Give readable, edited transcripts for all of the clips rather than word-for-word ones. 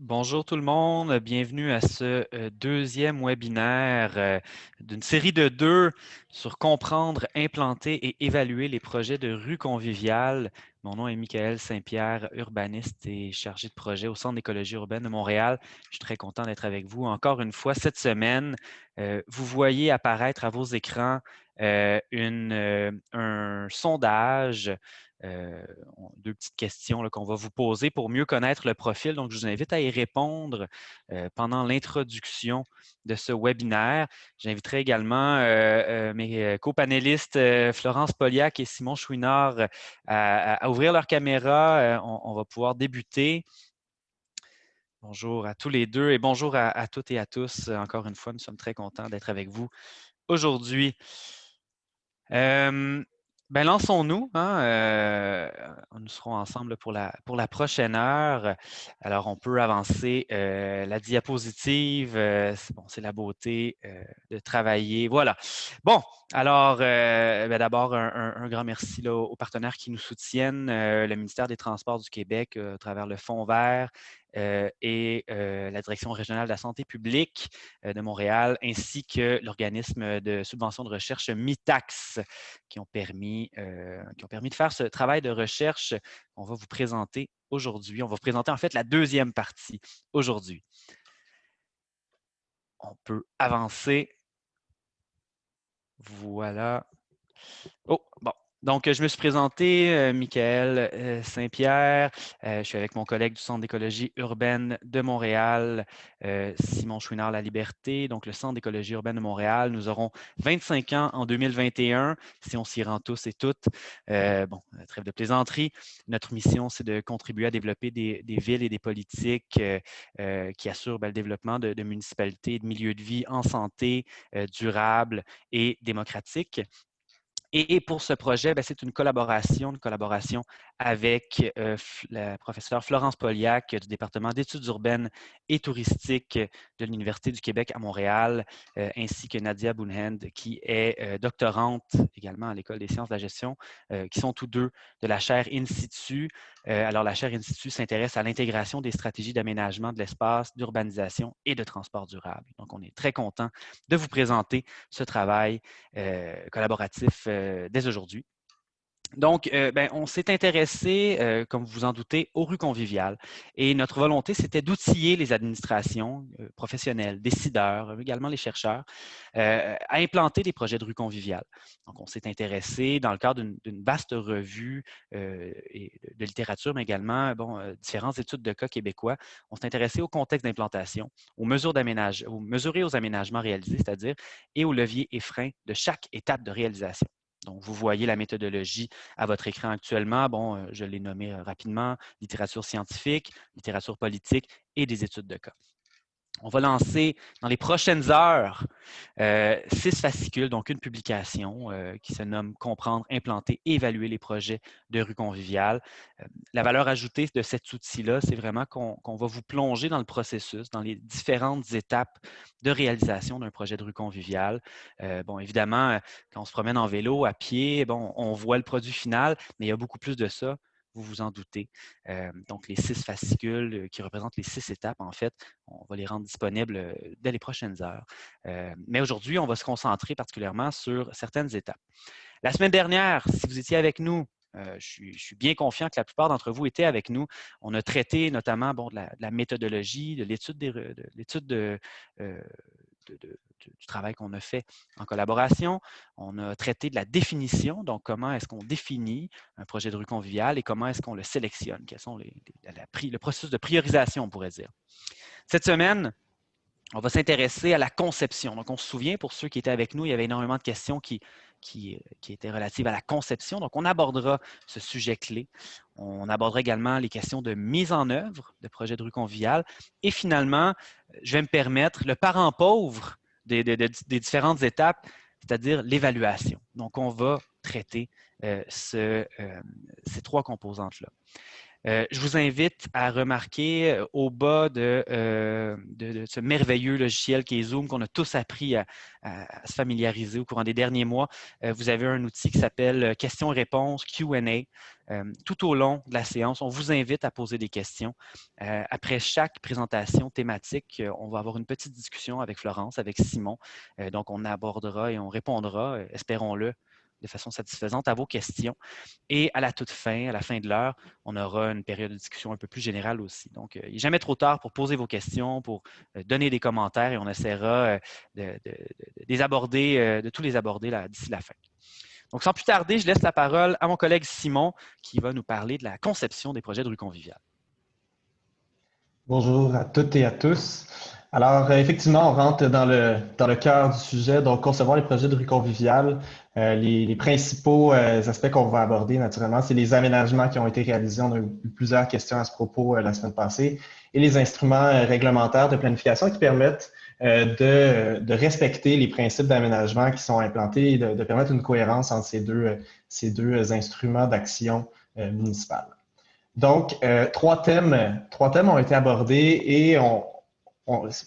Bonjour tout le monde, bienvenue à ce deuxième webinaire d'une série de deux sur comprendre, implanter et évaluer les projets de rue conviviale. Mon nom est Michael Saint-Pierre, urbaniste et chargé de projet au Centre d'écologie urbaine de Montréal. Je suis très content d'être avec vous encore une fois cette semaine. Vous voyez apparaître à vos écrans un sondage. Euh, Deux petites questions qu'on va vous poser pour mieux connaître le profil. Donc, je vous invite à y répondre pendant l'introduction de ce webinaire. J'inviterai également mes copanélistes Florence Poliac et Simon Chouinard à ouvrir leur caméra. On va pouvoir débuter. Bonjour à tous les deux et bonjour à toutes et à tous. Encore une fois, nous sommes très contents d'être avec vous aujourd'hui. Ben lançons-nous, hein, nous serons ensemble pour la prochaine heure. Alors, on peut avancer la diapositive. C'est la beauté de travailler. Voilà. Bon, alors, ben d'abord, un grand merci là, aux partenaires qui nous soutiennent, le ministère des Transports du Québec à travers le Fonds vert et la Direction régionale de la santé publique de Montréal, ainsi que l'organisme de subvention de recherche MITAX, qui ont permis de faire ce travail de recherche qu'on va vous présenter aujourd'hui. On va vous présenter en fait la deuxième partie aujourd'hui. On peut avancer. Voilà. Oh, bon. Donc, je me suis présenté, Michael Saint-Pierre. Je suis avec mon collègue du Centre d'écologie urbaine de Montréal, Simon Chouinard-La-Liberté. Donc, le Centre d'écologie urbaine de Montréal, nous aurons 25 ans en 2021, si on s'y rend tous et toutes. Trêve de plaisanterie. Notre mission, c'est de contribuer à développer des villes et des politiques qui assurent le développement de municipalités et de milieux de vie en santé, durable et démocratique. Et pour ce projet, c'est une collaboration avec la professeure Florence Poliac du département d'études urbaines et touristiques de l'Université du Québec à Montréal, ainsi que Nadia Bounhend, qui est doctorante également à l'École des sciences de la gestion, qui sont tous deux de la chaire In situ. Alors, la chaire In situ s'intéresse à l'intégration des stratégies d'aménagement de l'espace, d'urbanisation et de transport durable. Donc, on est très content de vous présenter ce travail collaboratif dès aujourd'hui. Donc, on s'est intéressé, comme vous vous en doutez, aux rues conviviales. Et notre volonté, c'était d'outiller les administrations professionnelles, décideurs, également les chercheurs, à implanter des projets de rues conviviales. Donc, on s'est intéressé dans le cadre d'une vaste revue de littérature, mais également différentes études de cas québécois. On s'est intéressé au contexte d'implantation, aux mesures d'aménagement, mesurés aux aménagements réalisés, c'est-à-dire, et aux leviers et freins de chaque étape de réalisation. Donc, vous voyez la méthodologie à votre écran actuellement. Je l'ai nommé rapidement, littérature scientifique, littérature politique et des études de cas. On va lancer dans les prochaines heures 6 fascicules, donc une publication qui se nomme Comprendre, implanter et évaluer les projets de rue conviviale. La valeur ajoutée de cet outil-là, c'est vraiment qu'on va vous plonger dans le processus, dans les différentes étapes de réalisation d'un projet de rue conviviale. Évidemment, quand on se promène en vélo, à pied, on voit le produit final, mais il y a beaucoup plus de ça. Vous vous en doutez. Donc, les 6 fascicules qui représentent les 6 étapes, en fait, on va les rendre disponibles dès les prochaines heures. Mais aujourd'hui, on va se concentrer particulièrement sur certaines étapes. La semaine dernière, si vous étiez avec nous, je suis bien confiant que la plupart d'entre vous étaient avec nous. On a traité notamment de la méthodologie, de l'étude du travail qu'on a fait en collaboration. On a traité de la définition, donc comment est-ce qu'on définit un projet de rue conviviale et comment est-ce qu'on le sélectionne, quels sont le processus de priorisation, on pourrait dire. Cette semaine, on va s'intéresser à la conception. Donc, on se souvient, pour ceux qui étaient avec nous, il y avait énormément de questions qui étaient relatives à la conception. Donc, on abordera ce sujet clé. On abordera également les questions de mise en œuvre de projets de rue conviviale. Et finalement, je vais me permettre le parent pauvre des différentes étapes, c'est-à-dire l'évaluation. Donc, on va traiter ces 3 composantes-là. Je vous invite à remarquer au bas de ce merveilleux logiciel qui est Zoom, qu'on a tous appris à se familiariser au courant des derniers mois. Vous avez un outil qui s'appelle questions-réponses, Q&A. Tout au long de la séance, on vous invite à poser des questions. Après chaque présentation thématique, on va avoir une petite discussion avec Florence, avec Simon. Donc, on abordera et on répondra, espérons-le, de façon satisfaisante à vos questions. Et à la toute fin, à la fin de l'heure, on aura une période de discussion un peu plus générale aussi. Donc, il n'est jamais trop tard pour poser vos questions, pour donner des commentaires et on essaiera de tous les aborder d'ici la fin. Donc, sans plus tarder, je laisse la parole à mon collègue Simon qui va nous parler de la conception des projets de rue conviviale. Bonjour à toutes et à tous. Alors, effectivement, on rentre dans le cœur du sujet, donc concevoir les projets de rue conviviale. Les principaux aspects qu'on va aborder, naturellement, c'est les aménagements qui ont été réalisés. On a eu plusieurs questions à ce propos la semaine passée, et les instruments réglementaires de planification qui permettent de respecter les principes d'aménagement qui sont implantés et de permettre une cohérence entre ces deux instruments d'action municipale. Donc, trois thèmes ont été abordés et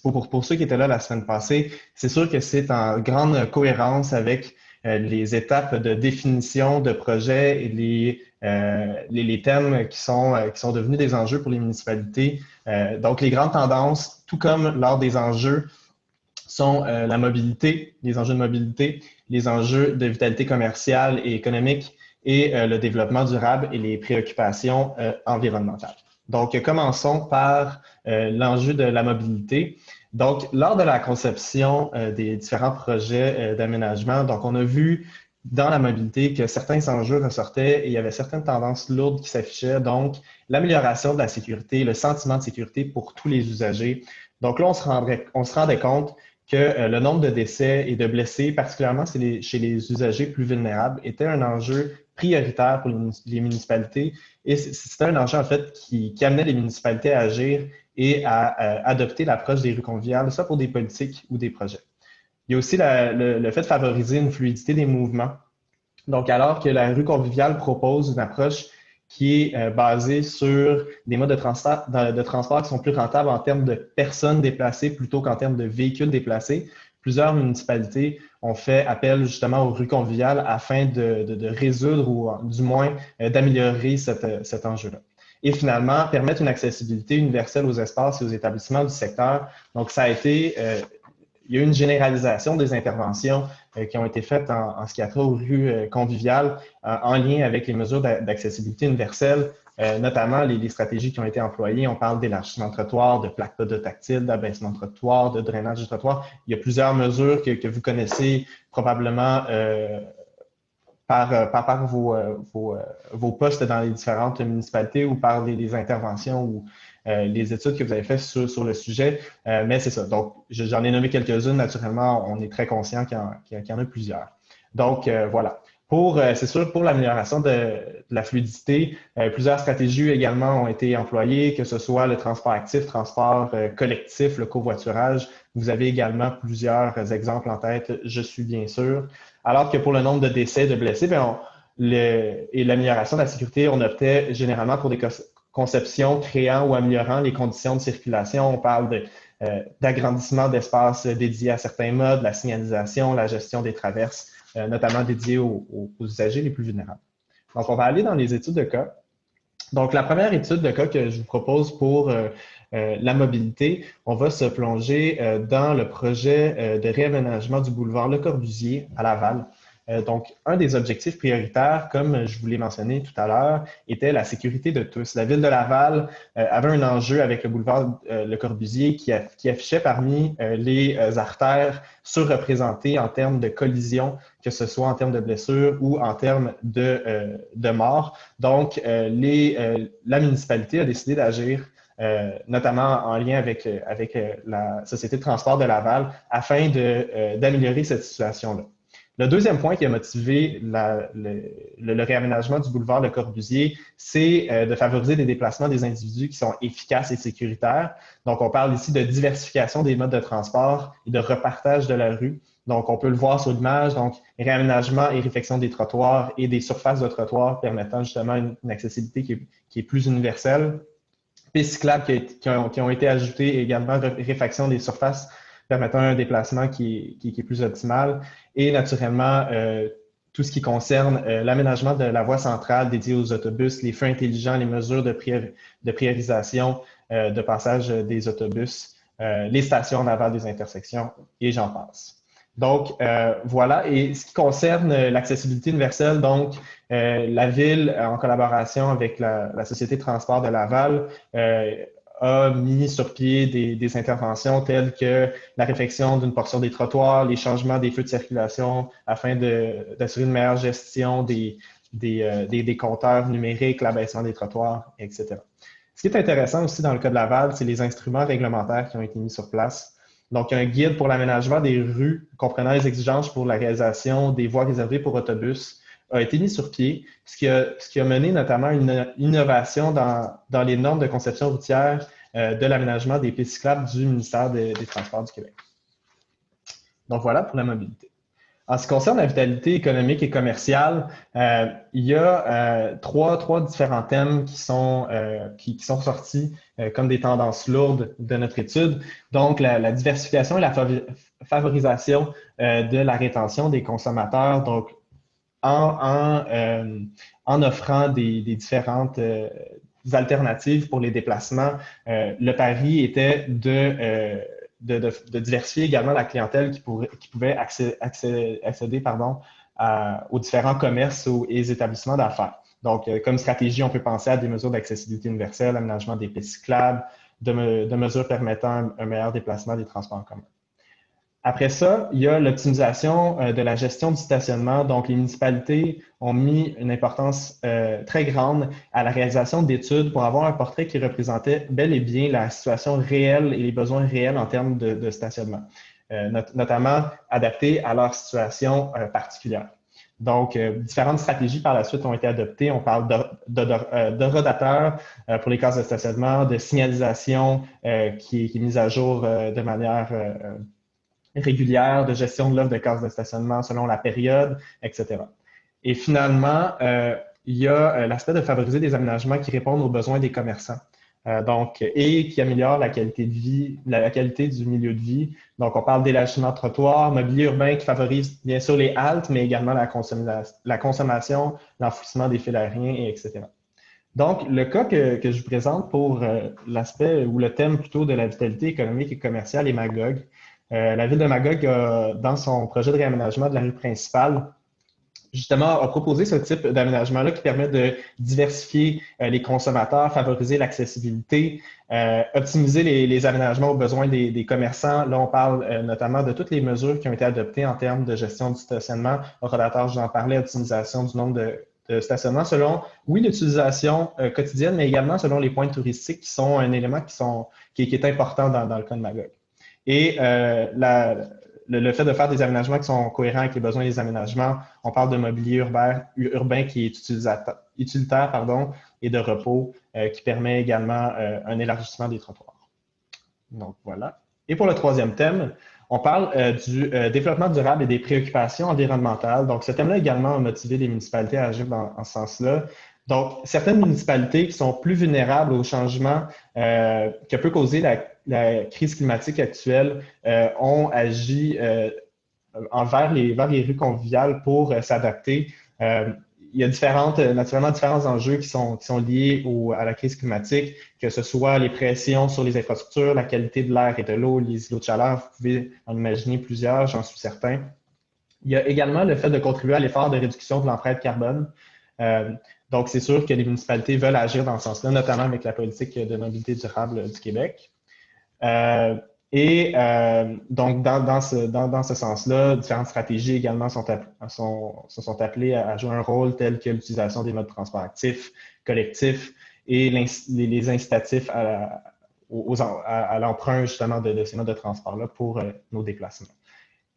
pour ceux qui étaient là la semaine passée, c'est sûr que c'est en grande cohérence avec les étapes de définition de projet et les thèmes qui sont devenus des enjeux pour les municipalités. Donc, les grandes tendances, tout comme lors des enjeux, sont la mobilité, les enjeux de mobilité, les enjeux de vitalité commerciale et économique, et le développement durable et les préoccupations environnementales. Donc, commençons par l'enjeu de la mobilité. Donc, lors de la conception des différents projets d'aménagement, donc on a vu dans la mobilité que certains enjeux ressortaient et il y avait certaines tendances lourdes qui s'affichaient. Donc, l'amélioration de la sécurité, le sentiment de sécurité pour tous les usagers. Donc là, on se rendait compte que le nombre de décès et de blessés, particulièrement chez les usagers plus vulnérables, était un enjeu prioritaire pour les municipalités. Et c'était un enjeu, en fait, qui amenait les municipalités à agir et à adopter l'approche des rues conviviales, soit pour des politiques ou des projets. Il y a aussi le fait de favoriser une fluidité des mouvements. Donc, alors que la rue conviviale propose une approche qui est basée sur des modes de transport qui sont plus rentables en termes de personnes déplacées plutôt qu'en termes de véhicules déplacés, plusieurs municipalités ont fait appel justement aux rues conviviales afin de résoudre ou du moins d'améliorer cet enjeu-là. Et finalement, permettre une accessibilité universelle aux espaces et aux établissements du secteur. Donc, ça a été, il y a eu une généralisation des interventions qui ont été faites en ce qui a trait aux rues conviviales en lien avec les mesures d'accessibilité universelle, notamment les stratégies qui ont été employées. On parle d'élargissement de trottoirs, de plaques podotactiles, d'abaissement de trottoirs, de drainage du trottoir. Il y a plusieurs mesures que vous connaissez probablement par vos postes dans les différentes municipalités ou par les interventions ou les études que vous avez faites sur le sujet. Mais c'est ça. Donc, j'en ai nommé quelques-unes. Naturellement, on est très conscient qu'il y en a plusieurs. Donc, voilà. C'est sûr, pour l'amélioration de la fluidité, plusieurs stratégies également ont été employées, que ce soit le transport actif, transport collectif, le covoiturage. Vous avez également plusieurs exemples en tête, je suis bien sûr. Alors que pour le nombre de décès, de blessés, et l'amélioration de la sécurité, on optait généralement pour des conceptions créant ou améliorant les conditions de circulation. On parle d'agrandissement d'espaces dédiés à certains modes, la signalisation, la gestion des traverses, notamment dédiées aux usagers les plus vulnérables. Donc, on va aller dans les études de cas. Donc, la première étude de cas que je vous propose pour la mobilité, on va se plonger dans le projet de réaménagement du boulevard Le Corbusier à Laval. Donc, un des objectifs prioritaires, comme je vous l'ai mentionné tout à l'heure, était la sécurité de tous. La ville de Laval avait un enjeu avec le boulevard Le Corbusier qui affichait parmi les artères surreprésentées en termes de collision, que ce soit en termes de blessures ou en termes de morts. Donc, la municipalité a décidé d'agir notamment en lien avec la Société de transport de Laval, afin d'améliorer cette situation-là. Le deuxième point qui a motivé le réaménagement du boulevard Le Corbusier, c'est de favoriser des déplacements des individus qui sont efficaces et sécuritaires. Donc, on parle ici de diversification des modes de transport et de repartage de la rue. Donc, on peut le voir sur l'image. Donc, réaménagement et réfection des trottoirs et des surfaces de trottoirs permettant justement une accessibilité qui est plus universelle. Pistes cyclables qui ont été ajoutées et également réfaction des surfaces permettant un déplacement qui est plus optimal. Et naturellement, tout ce qui concerne l'aménagement de la voie centrale dédiée aux autobus, les feux intelligents, les mesures de priorisation de passage des autobus, les stations en aval des intersections et j'en passe. Donc, voilà. Et ce qui concerne l'accessibilité universelle, donc, la Ville, en collaboration avec la Société de transport de Laval, a mis sur pied des interventions telles que la réfection d'une portion des trottoirs, les changements des feux de circulation afin d'assurer une meilleure gestion des compteurs numériques, l'abaissement des trottoirs, etc. Ce qui est intéressant aussi dans le cas de Laval, c'est les instruments réglementaires qui ont été mis sur place. Donc, il y a un guide pour l'aménagement des rues comprenant les exigences pour la réalisation des voies réservées pour autobus a été mis sur pied, ce qui a mené notamment une innovation dans les normes de conception routière de l'aménagement des pistes cyclables du ministère des Transports du Québec. Donc, voilà pour la mobilité. En ce qui concerne la vitalité économique et commerciale, il y a trois différents thèmes qui sont sortis comme des tendances lourdes de notre étude. Donc, la diversification et la favorisation de la rétention des consommateurs. Donc, en offrant des différentes alternatives pour les déplacements, le pari était de diversifier également la clientèle qui pouvait accéder aux différents commerces et établissements d'affaires. Donc, comme stratégie, on peut penser à des mesures d'accessibilité universelle, aménagement des pistes cyclables, de mesures permettant un meilleur déplacement des transports en commun. Après ça, il y a l'optimisation de la gestion du stationnement. Donc, les municipalités ont mis une importance très grande à la réalisation d'études pour avoir un portrait qui représentait bel et bien la situation réelle et les besoins réels en termes de stationnement, notamment adaptés à leur situation particulière. Donc, différentes stratégies par la suite ont été adoptées. On parle d'horodateurs pour les cases de stationnement, de signalisation qui est mise à jour de manière régulière, de gestion de l'offre de cases de stationnement selon la période, etc. Et finalement, il y a l'aspect de favoriser des aménagements qui répondent aux besoins des commerçants. Et qui améliorent la qualité de vie, la qualité du milieu de vie. Donc, on parle d'élargissement de trottoirs, mobilier urbain qui favorise bien sûr les haltes, mais également la consommation, l'enfouissement des fils aériens, etc. Donc, le cas que je vous présente pour l'aspect ou le thème plutôt de la vitalité économique et commerciale est Magog. La ville de Magog, dans son projet de réaménagement de la rue principale, justement, a proposé ce type d'aménagement-là qui permet de diversifier les consommateurs, favoriser l'accessibilité, optimiser les aménagements aux besoins des commerçants. Là, on parle notamment de toutes les mesures qui ont été adoptées en termes de gestion du stationnement. Horodateur, j'en parlais, optimisation du nombre de stationnements selon, oui, l'utilisation quotidienne, mais également selon les points touristiques qui sont un élément qui est important dans le cas de Magog. Et le fait de faire des aménagements qui sont cohérents avec les besoins des aménagements, on parle de mobilier urbain qui est utilitaire et de repos qui permet également un élargissement des trottoirs. Donc voilà. Et pour le troisième thème, on parle du développement durable et des préoccupations environnementales. Donc ce thème-là également a motivé les municipalités à agir en ce sens-là. Donc, certaines municipalités qui sont plus vulnérables au changement que peut causer la crise climatique actuelle ont agi envers les rues conviviales pour s'adapter. Il y a naturellement différents enjeux qui sont liés à la crise climatique, que ce soit les pressions sur les infrastructures, la qualité de l'air et de l'eau, les îlots de chaleur. Vous pouvez en imaginer plusieurs, j'en suis certain. Il y a également le fait de contribuer à l'effort de réduction de l'empreinte carbone. Donc, c'est sûr que les municipalités veulent agir dans ce sens-là, notamment avec la politique de mobilité durable du Québec. Donc, dans ce sens-là, différentes stratégies également se sont appelées à jouer un rôle tel que l'utilisation des modes de transport actifs, collectifs et les incitatifs à l'emprunt justement de ces modes de transport-là pour nos déplacements.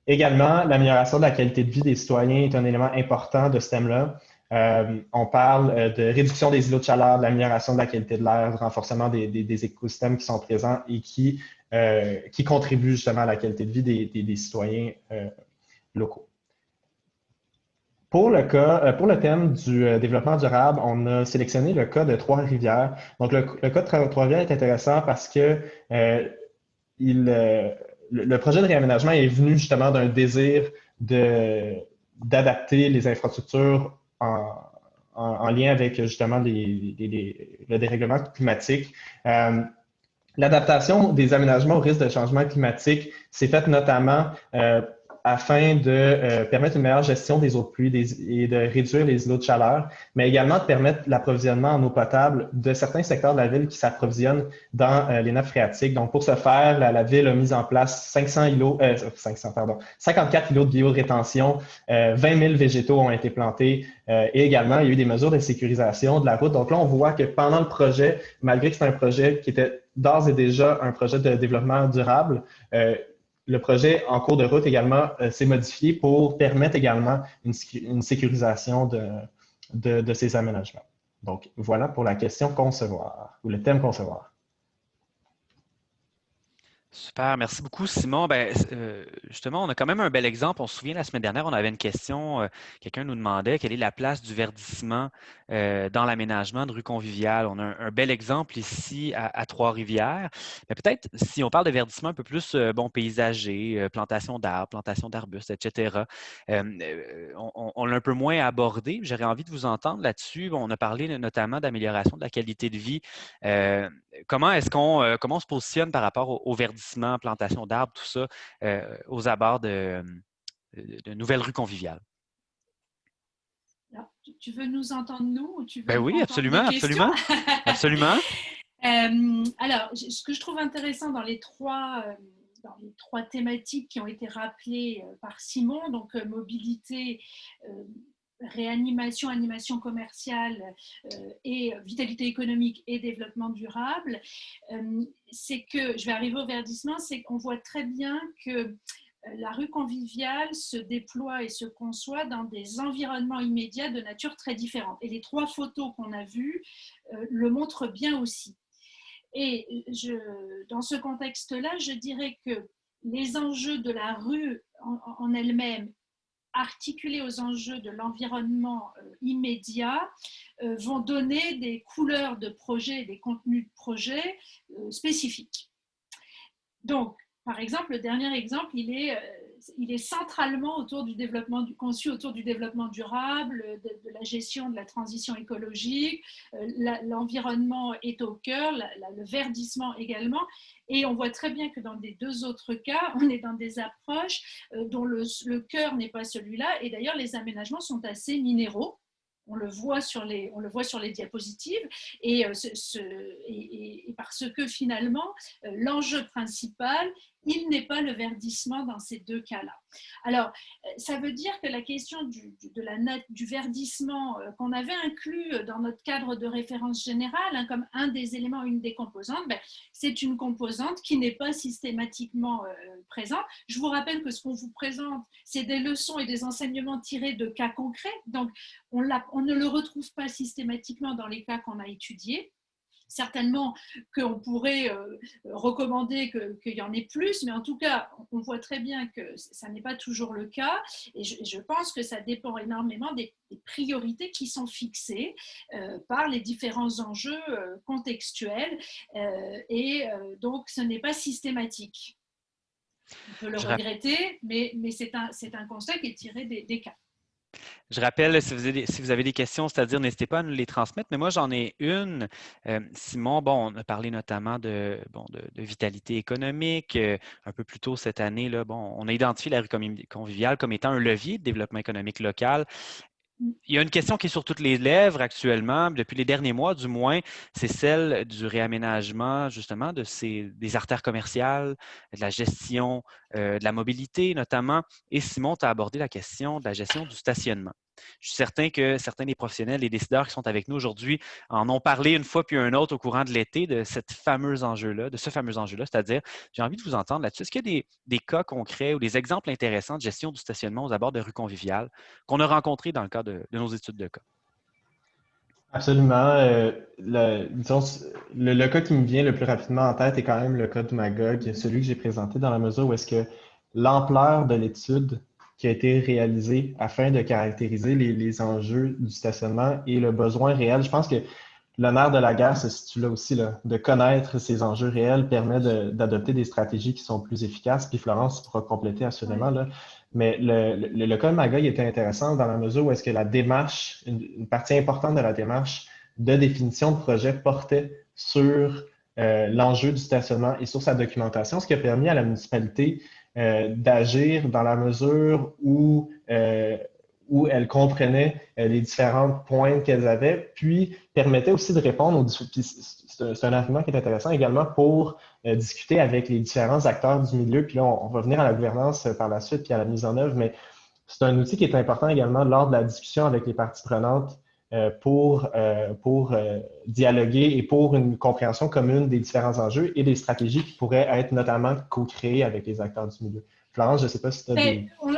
Également, l'amélioration de la qualité de vie des citoyens est un élément important de ce thème-là. On parle de réduction des îlots de chaleur, de l'amélioration de la qualité de l'air, du renforcement des écosystèmes qui sont présents et qui contribuent justement à la qualité de vie des citoyens locaux. Pour pour le thème du développement durable, on a sélectionné le cas de Trois-Rivières. Donc, le cas de Trois-Rivières est intéressant parce que il, euh, le projet de réaménagement est venu justement d'un désir d'adapter les infrastructures en lien avec justement le dérèglement climatique. L'adaptation des aménagements au risque de changement climatique s'est faite notamment afin de permettre une meilleure gestion des eaux de pluie et de réduire les îlots de chaleur, mais également de permettre l'approvisionnement en eau potable de certains secteurs de la ville qui s'approvisionnent dans les nappes phréatiques. Donc, pour ce faire, la ville a mis en place 54 îlots de biorétention, 20 000 végétaux ont été plantés et également, il y a eu des mesures de sécurisation de la route. Donc là, on voit que pendant le projet, malgré que c'est un projet qui était d'ores et déjà un projet de développement durable, le projet en cours de route également s'est modifié pour permettre également une sécurisation de ces aménagements. Donc, voilà pour la question concevoir, ou le thème concevoir. Super, merci beaucoup, Simon. Justement, on a quand même un bel exemple. On se souvient, la semaine dernière, on avait une question. Quelqu'un nous demandait quelle est la place du verdissement dans l'aménagement de rue Conviviale. On a un bel exemple ici à Trois-Rivières. Mais peut-être, si on parle de verdissement un peu plus paysager, plantation d'arbres, plantation d'arbustes, etc., on l'a un peu moins abordé. J'aurais envie de vous entendre là-dessus. On a parlé notamment d'amélioration de la qualité de vie. Comment on se positionne par rapport au verdissement, plantation d'arbres, tout ça, aux abords de nouvelles rues conviviales? Alors, tu veux nous entendre nous ou tu Ben veux oui, entendre absolument, les questions? absolument, absolument. Alors, ce que je trouve intéressant dans les trois thématiques qui ont été rappelées par Simon, donc mobilité, réanimation, animation commerciale et vitalité économique et développement durable, c'est que, je vais arriver au verdissement, c'est qu'on voit très bien que la rue conviviale se déploie et se conçoit dans des environnements immédiats de nature très différente. Et les trois photos qu'on a vues le montrent bien aussi. Et dans ce contexte-là, je dirais que les enjeux de la rue en elle-même, articulés aux enjeux de l'environnement immédiat, vont donner des couleurs de projet, des contenus de projet spécifiques. Donc, par exemple, le dernier exemple, il est centralement conçu autour du développement durable, de la gestion de la transition écologique. L'environnement est au cœur, le verdissement également. Et on voit très bien que dans les deux autres cas, on est dans des approches dont le cœur n'est pas celui-là. Et d'ailleurs, les aménagements sont assez minéraux. On le voit sur les diapositives, et parce que finalement, l'enjeu principal, il n'est pas le verdissement dans ces deux cas-là. Alors, ça veut dire que la question du verdissement qu'on avait inclus dans notre cadre de référence générale, comme un des éléments, une des composantes, c'est une composante qui n'est pas systématiquement présente. Je vous rappelle que ce qu'on vous présente, c'est des leçons et des enseignements tirés de cas concrets, donc on ne le retrouve pas systématiquement dans les cas qu'on a étudiés. Certainement qu'on pourrait recommander qu'il y en ait plus, mais en tout cas, on voit très bien que ça n'est pas toujours le cas. Et je pense que ça dépend énormément des priorités qui sont fixées par les différents enjeux contextuels. Donc, ce n'est pas systématique. On peut le regretter, mais c'est un constat qui est tiré des cas. Je rappelle, si vous avez des questions, c'est-à-dire n'hésitez pas à nous les transmettre, mais moi j'en ai une. Simon, on a parlé notamment de vitalité économique. Un peu plus tôt cette année, là, on a identifié la rue conviviale comme étant un levier de développement économique local. Il y a une question qui est sur toutes les lèvres actuellement, depuis les derniers mois du moins, c'est celle du réaménagement justement des artères commerciales, de la gestion de la mobilité notamment. Et Simon, tu as abordé la question de la gestion du stationnement. Je suis certain que certains des professionnels et décideurs qui sont avec nous aujourd'hui en ont parlé une fois puis un autre au courant de l'été de ce fameux enjeu-là, c'est-à-dire, j'ai envie de vous entendre là-dessus. Est-ce qu'il y a des cas concrets ou des exemples intéressants de gestion du stationnement aux abords de rues conviviales qu'on a rencontrés dans le cadre de nos études de cas? Absolument. Disons, le cas qui me vient le plus rapidement en tête est quand même le cas de Magog, celui que j'ai présenté dans la mesure où est-ce que l'ampleur de l'étude qui a été réalisé afin de caractériser les enjeux du stationnement et le besoin réel. Je pense que le nerf de la guerre se situe là aussi, là. De connaître ces enjeux réels permet d'adopter des stratégies qui sont plus efficaces. Puis Florence pourra compléter assurément, là. Mais le cas de Magog était intéressant dans la mesure où est-ce que la démarche, une partie importante de la démarche de définition de projet portait sur l'enjeu du stationnement et sur sa documentation, ce qui a permis à la municipalité d'agir dans la mesure où elle comprenait les différentes pointes qu'elles avaient, puis permettait aussi de répondre aux c'est un argument qui est intéressant également pour discuter avec les différents acteurs du milieu. Puis là, on va venir à la gouvernance par la suite, puis à la mise en œuvre, mais c'est un outil qui est important également lors de la discussion avec les parties prenantes pour dialoguer et pour une compréhension commune des différents enjeux et des stratégies qui pourraient être notamment co-créées avec les acteurs du milieu. Florence, je ne sais pas si tu as des... On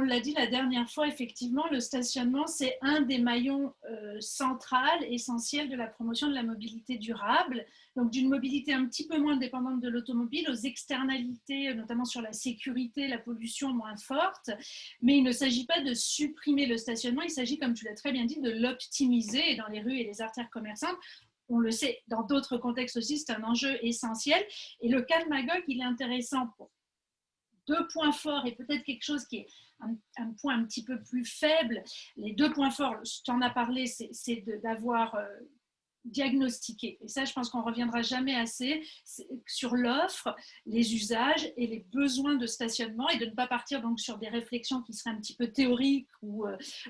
l'a dit la dernière fois, effectivement, le stationnement, c'est un des maillons central, essentiels de la promotion de la mobilité durable. Donc, d'une mobilité un petit peu moins dépendante de l'automobile, aux externalités, notamment sur la sécurité, la pollution moins forte. Mais il ne s'agit pas de supprimer le stationnement, il s'agit, comme tu l'as très bien dit, de l'optimiser dans les rues et les artères commerçantes. On le sait, dans d'autres contextes aussi, c'est un enjeu essentiel. Et le cas de Magog, il est intéressant pour deux points forts et peut-être quelque chose qui est un point un petit peu plus faible. Les deux points forts, tu en as parlé, c'est d'avoir diagnostiqué. Et ça, je pense qu'on ne reviendra jamais assez sur l'offre, les usages et les besoins de stationnement et de ne pas partir donc sur des réflexions qui seraient un petit peu théoriques ou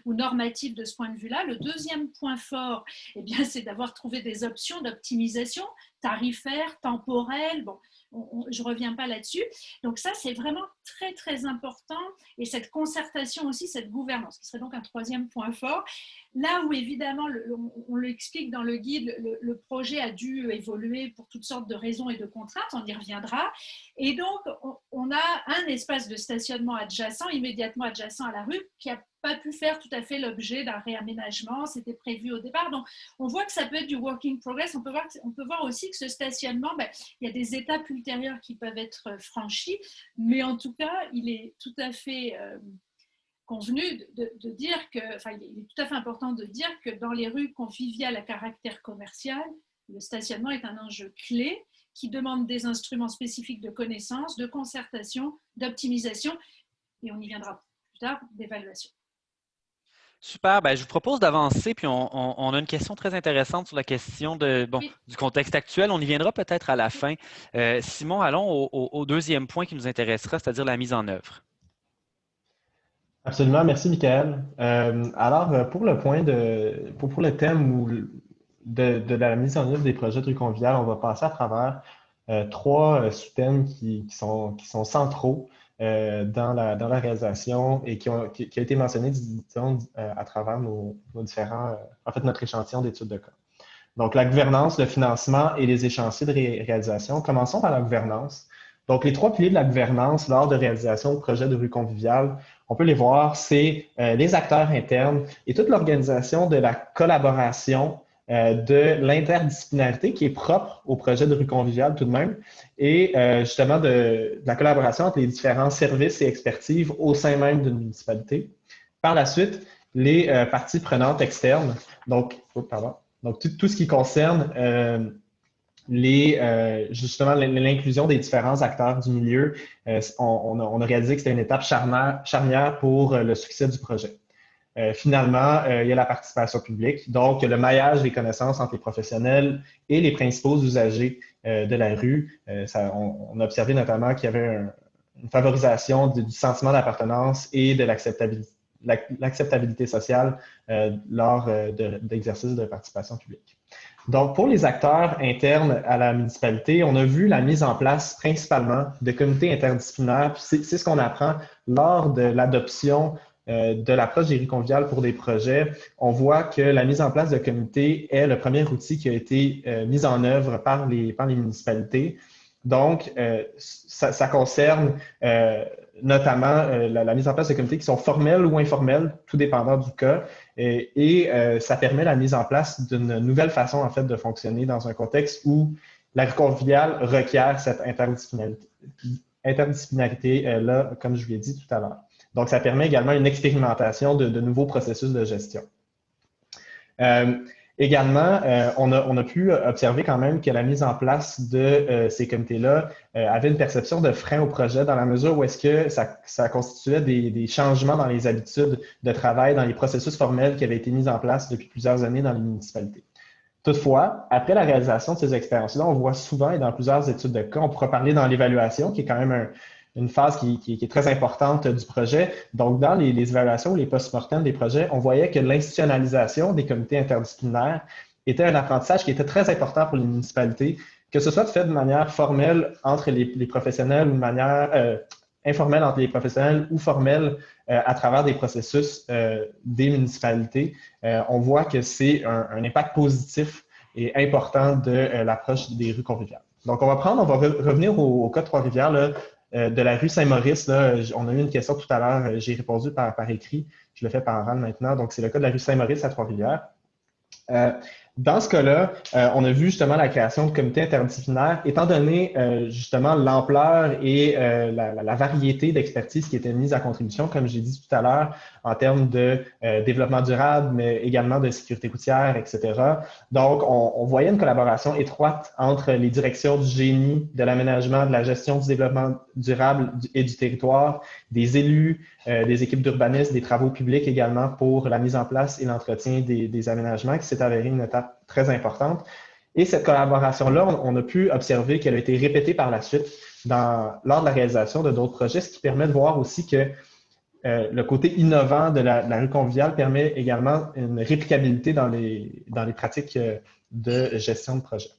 normatives de ce point de vue-là. Le deuxième point fort, eh bien, c'est d'avoir trouvé des options d'optimisation tarifaire, temporelle. Bon, je ne reviens pas là-dessus. Donc ça, c'est vraiment très, très important. Et cette concertation aussi, cette gouvernance, qui serait donc un troisième point fort. Là où, évidemment, on l'explique dans le guide, le projet a dû évoluer pour toutes sortes de raisons et de contraintes, on y reviendra. Et donc, on a un espace de stationnement adjacent, immédiatement adjacent à la rue, qui n'a pas pu faire tout à fait l'objet d'un réaménagement, c'était prévu au départ. Donc, on voit que ça peut être du working progress. On peut voir aussi que ce stationnement, il y a des étapes ultérieures qui peuvent être franchies, mais en tout cas, il est tout à fait convenu de dire que, enfin, il est tout à fait important de dire que dans les rues conviviales à caractère commercial, le stationnement est un enjeu clé qui demande des instruments spécifiques de connaissance, de concertation, d'optimisation, et on y viendra plus tard, d'évaluation. Super. Ben, je vous propose d'avancer, puis on a une question très intéressante sur la question du contexte actuel. On y viendra peut-être à la fin. Simon, allons au deuxième point qui nous intéressera, c'est-à-dire la mise en œuvre. Absolument, merci Michael. Alors, pour le thème de la mise en œuvre des projets de rue conviviale, on va passer à travers trois sous-thèmes qui sont centraux dans la réalisation et qui a été mentionné, disons, à travers nos différents, en fait, notre échantillon d'études de cas. Donc, la gouvernance, le financement et les échéanciers de réalisation. Commençons par la gouvernance. Donc, les trois piliers de la gouvernance lors de réalisation de projets de rue conviviale, on peut les voir, c'est les acteurs internes et toute l'organisation de la collaboration, de l'interdisciplinarité qui est propre au projet de rue conviviale tout de même, et justement de la collaboration entre les différents services et expertises au sein même d'une municipalité. Par la suite, les parties prenantes externes, donc tout ce qui concerne justement l'inclusion des différents acteurs du milieu. On a réalisé que c'était une étape charnière pour le succès du projet. Finalement, il y a la participation publique, donc le maillage des connaissances entre les professionnels et les principaux usagers de la rue. On a observé notamment qu'il y avait une favorisation du sentiment d'appartenance et de l'acceptabilité sociale lors d'exercices de participation publique. Donc, pour les acteurs internes à la municipalité, on a vu la mise en place principalement de comités interdisciplinaires. C'est ce qu'on apprend lors de l'adoption de l'approche des rues conviviales pour des projets. On voit que la mise en place de comités est le premier outil qui a été mis en œuvre par les municipalités. Donc, ça concerne notamment la mise en place de comités qui sont formels ou informels, tout dépendant du cas, et ça permet la mise en place d'une nouvelle façon en fait de fonctionner dans un contexte où la rue conviviale requiert cette interdisciplinarité là, comme je vous l'ai dit tout à l'heure. Donc, ça permet également une expérimentation de nouveaux processus de gestion. Également, on a pu observer quand même que la mise en place de ces comités-là avait une perception de frein au projet dans la mesure où est-ce que ça constituait des changements dans les habitudes de travail, dans les processus formels qui avaient été mis en place depuis plusieurs années dans les municipalités. Toutefois, après la réalisation de ces expériences-là, on voit souvent, et dans plusieurs études de cas, on pourra parler dans l'évaluation, qui est quand même une phase qui est très importante du projet. Donc, dans les évaluations ou les post-mortem des projets, on voyait que l'institutionnalisation des comités interdisciplinaires était un apprentissage qui était très important pour les municipalités, que ce soit fait de manière formelle entre les professionnels ou de manière informelle entre les professionnels ou formelle à travers des processus des municipalités. On voit que c'est un impact positif et important de l'approche des rues conviviales. Donc, on va revenir au cas de Trois-Rivières, là, de la rue Saint-Maurice. Là, on a eu une question tout à l'heure, j'ai répondu par écrit, je le fais par oral maintenant. Donc, c'est le cas de la rue Saint-Maurice à Trois-Rivières. Dans ce cas-là, on a vu justement la création de comités interdisciplinaires, étant donné justement l'ampleur et la variété d'expertise qui était mise à contribution, comme j'ai dit tout à l'heure, en termes de développement durable, mais également de sécurité routière, etc. Donc, on voyait une collaboration étroite entre les directions du génie, de l'aménagement, de la gestion du développement durable et du territoire, des élus, des équipes d'urbanistes, des travaux publics également pour la mise en place et l'entretien des aménagements, qui s'est avéré une étape très importante. Et cette collaboration-là, on a pu observer qu'elle a été répétée par la suite lors de la réalisation de d'autres projets, ce qui permet de voir aussi que le côté innovant de la rue conviviale permet également une réplicabilité dans les pratiques de gestion de projet.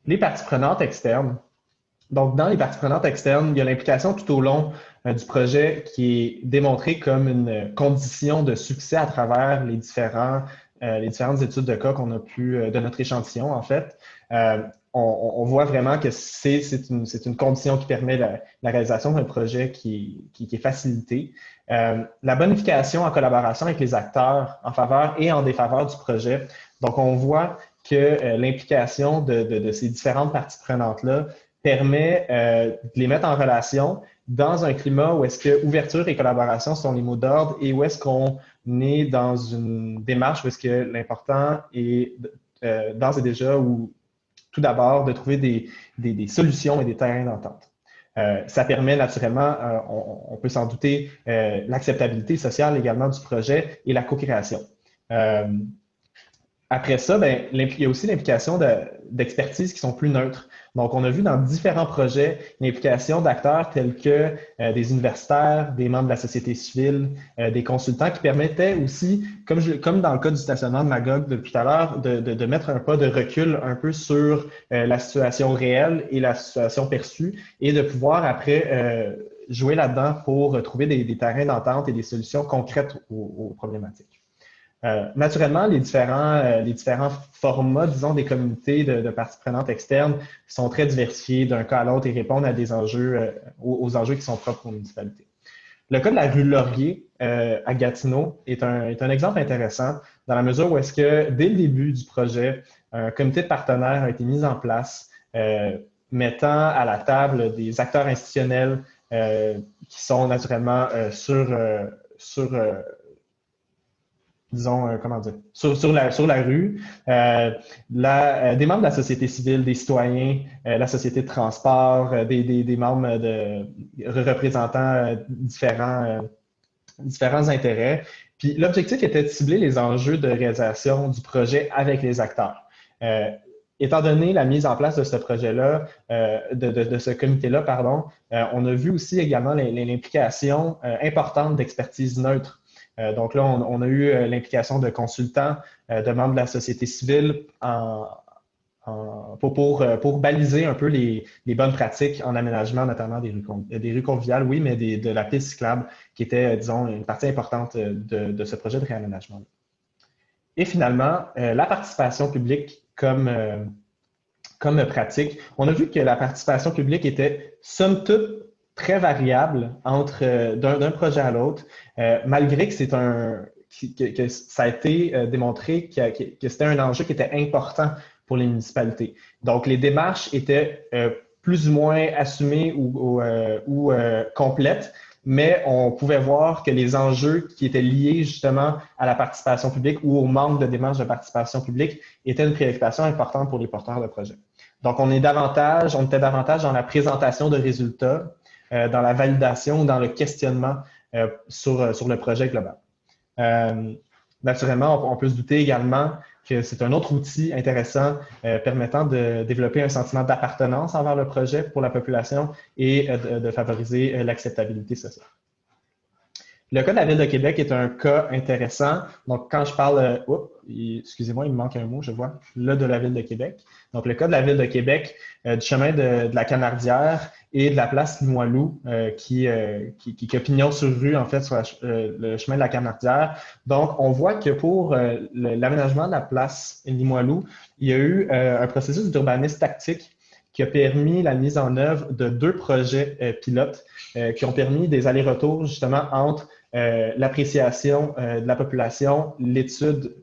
Les parties prenantes externes. Donc, dans les parties prenantes externes, il y a l'implication tout au long du projet qui est démontrée comme une condition de succès à travers les différentes études de cas qu'on a pu, de notre échantillon, en fait. On voit vraiment que c'est une condition qui permet la réalisation d'un projet qui est facilité. La bonification en collaboration avec les acteurs en faveur et en défaveur du projet. Donc, on voit que l'implication de ces différentes parties prenantes-là permet de les mettre en relation dans un climat où est-ce que ouverture et collaboration sont les mots d'ordre et où est-ce qu'on est dans une démarche où est-ce que l'important est d'ores et déjà ou tout d'abord de trouver des solutions et des terrains d'entente. Ça permet naturellement, on peut s'en douter, l'acceptabilité sociale également du projet et la co-création. Après ça, il y a aussi l'implication d'expertises qui sont plus neutres. Donc, on a vu dans différents projets l'implication d'acteurs tels que des universitaires, des membres de la société civile, des consultants qui permettaient aussi, comme dans le cas du stationnement de Magog depuis tout à l'heure, de mettre un pas de recul un peu sur la situation réelle et la situation perçue et de pouvoir après jouer là-dedans pour trouver des terrains d'entente et des solutions concrètes aux problématiques. Naturellement, les différents formats, disons, des communautés de parties prenantes externes sont très diversifiés d'un cas à l'autre et répondent à des enjeux, aux enjeux qui sont propres aux municipalités. Le cas de la rue Laurier à Gatineau est un exemple intéressant dans la mesure où est-ce que, dès le début du projet, un comité de partenaires a été mis en place mettant à la table des acteurs institutionnels qui sont naturellement disons, comment dire, sur la rue, des membres de la société civile, des citoyens, la société de transport, des membres représentant différents intérêts. Puis l'objectif était de cibler les enjeux de réalisation du projet avec les acteurs. Étant donné la mise en place de ce projet-là, de ce comité-là, pardon, on a vu aussi également l'implication importante d'expertise neutre. Donc là, on a eu l'implication de consultants, de membres de la société civile pour baliser un peu les bonnes pratiques en aménagement, notamment des rues conviviales, oui, mais de la piste cyclable qui était, disons, une partie importante de ce projet de réaménagement. Et finalement, la participation publique comme pratique. On a vu que la participation publique était, somme toute, très variable d'un projet à l'autre, malgré que que ça a été démontré que c'était un enjeu qui était important pour les municipalités. Donc, les démarches étaient plus ou moins assumées ou complètes, mais on pouvait voir que les enjeux qui étaient liés justement à la participation publique ou au manque de démarches de participation publique étaient une préoccupation importante pour les porteurs de projets. Donc, on était davantage dans la présentation de résultats, dans la validation ou dans le questionnement sur le projet global. Naturellement, on peut se douter également que c'est un autre outil intéressant permettant de développer un sentiment d'appartenance envers le projet pour la population et de favoriser l'acceptabilité sociale. Le cas de la Ville de Québec est un cas intéressant. Donc, quand je parle, excusez-moi, il me manque un mot, je vois, le de la Ville de Québec. Donc, le cas de la Ville de Québec, du chemin de la Canardière et de la place Limoilou, qui a pignon sur rue, en fait, sur le chemin de la Canardière. Donc, on voit que pour l'aménagement de la place Limoilou, il y a eu un processus d'urbanisme tactique qui a permis la mise en œuvre de 2 projets pilotes qui ont permis des allers-retours justement entre l'appréciation de la population, l'étude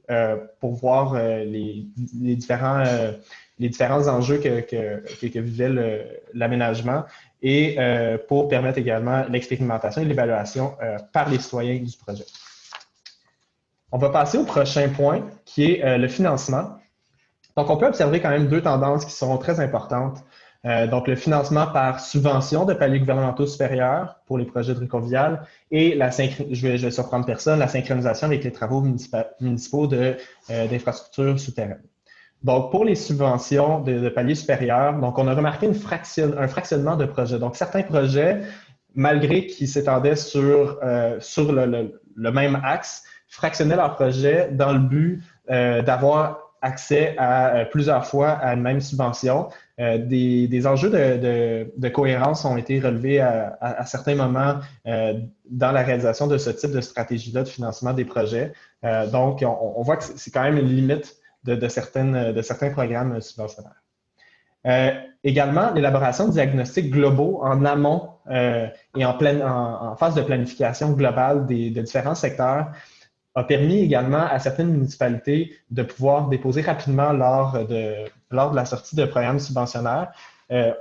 pour voir les différents enjeux que vivait l'aménagement et pour permettre également l'expérimentation et l'évaluation par les citoyens du projet. On va passer au prochain point qui est le financement. Donc, on peut observer quand même 2 tendances qui seront très importantes. Donc, le financement par subvention de paliers gouvernementaux supérieurs pour les projets de rue conviviale et je vais surprendre personne, la synchronisation avec les travaux municipaux d'infrastructures souterraines. Donc, pour les subventions de paliers supérieurs, donc on a remarqué un fractionnement de projets. Donc, certains projets, malgré qu'ils s'étendaient sur le même axe, fractionnaient leurs projets dans le but d'avoir accès à plusieurs fois à une même subvention. Des enjeux de cohérence ont été relevés à certains moments dans la réalisation de ce type de stratégie-là de financement des projets. Donc, on voit que c'est quand même une limite de certains programmes subventionnaires. Également, l'élaboration de diagnostics globaux en amont et en phase de planification globale de différents secteurs a permis également à certaines municipalités de pouvoir déposer rapidement lors de la sortie de programmes subventionnaires.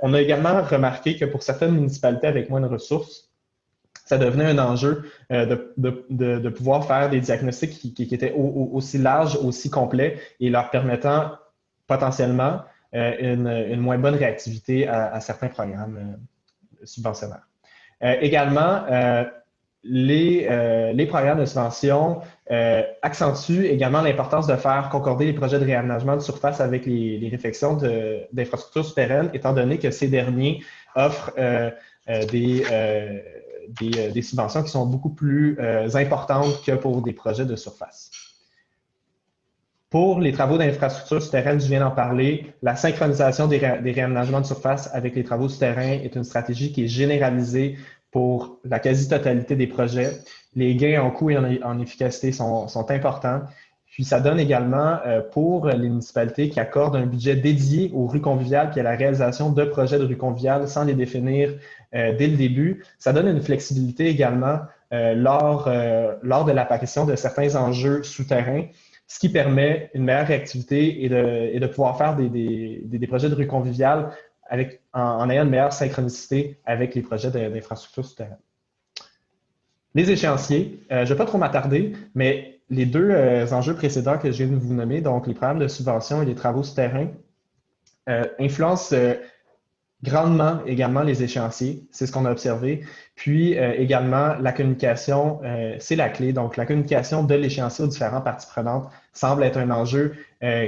On a également remarqué que pour certaines municipalités avec moins de ressources, ça devenait un enjeu de pouvoir faire des diagnostics qui étaient aussi larges, aussi complets et leur permettant potentiellement une moins bonne réactivité à certains programmes subventionnaires. Également, les programmes de subvention accentuent également l'importance de faire concorder les projets de réaménagement de surface avec les réflexions d'infrastructures souterraines, étant donné que ces derniers offrent des subventions qui sont beaucoup plus importantes que pour des projets de surface. Pour les travaux d'infrastructures souterraines, je viens d'en parler, la synchronisation des réaménagements de surface avec les travaux souterrains est une stratégie qui est généralisée pour la quasi-totalité des projets. Les gains en coût et en efficacité sont importants. Puis ça donne également pour les municipalités qui accordent un budget dédié aux rues conviviales puis à la réalisation de projets de rues conviviales sans les définir dès le début. Ça donne une flexibilité également lors de l'apparition de certains enjeux souterrains, ce qui permet une meilleure réactivité et de pouvoir faire des projets de rues conviviales en ayant une meilleure synchronicité avec les projets d'infrastructures souterraines. Les échéanciers, je ne vais pas trop m'attarder, mais les 2 enjeux précédents que je viens de vous nommer, donc les programmes de subvention et les travaux souterrains, influencent grandement également les échéanciers, c'est ce qu'on a observé. Puis également, la communication, c'est la clé. Donc, la communication de l'échéancier aux différentes parties prenantes semble être un enjeu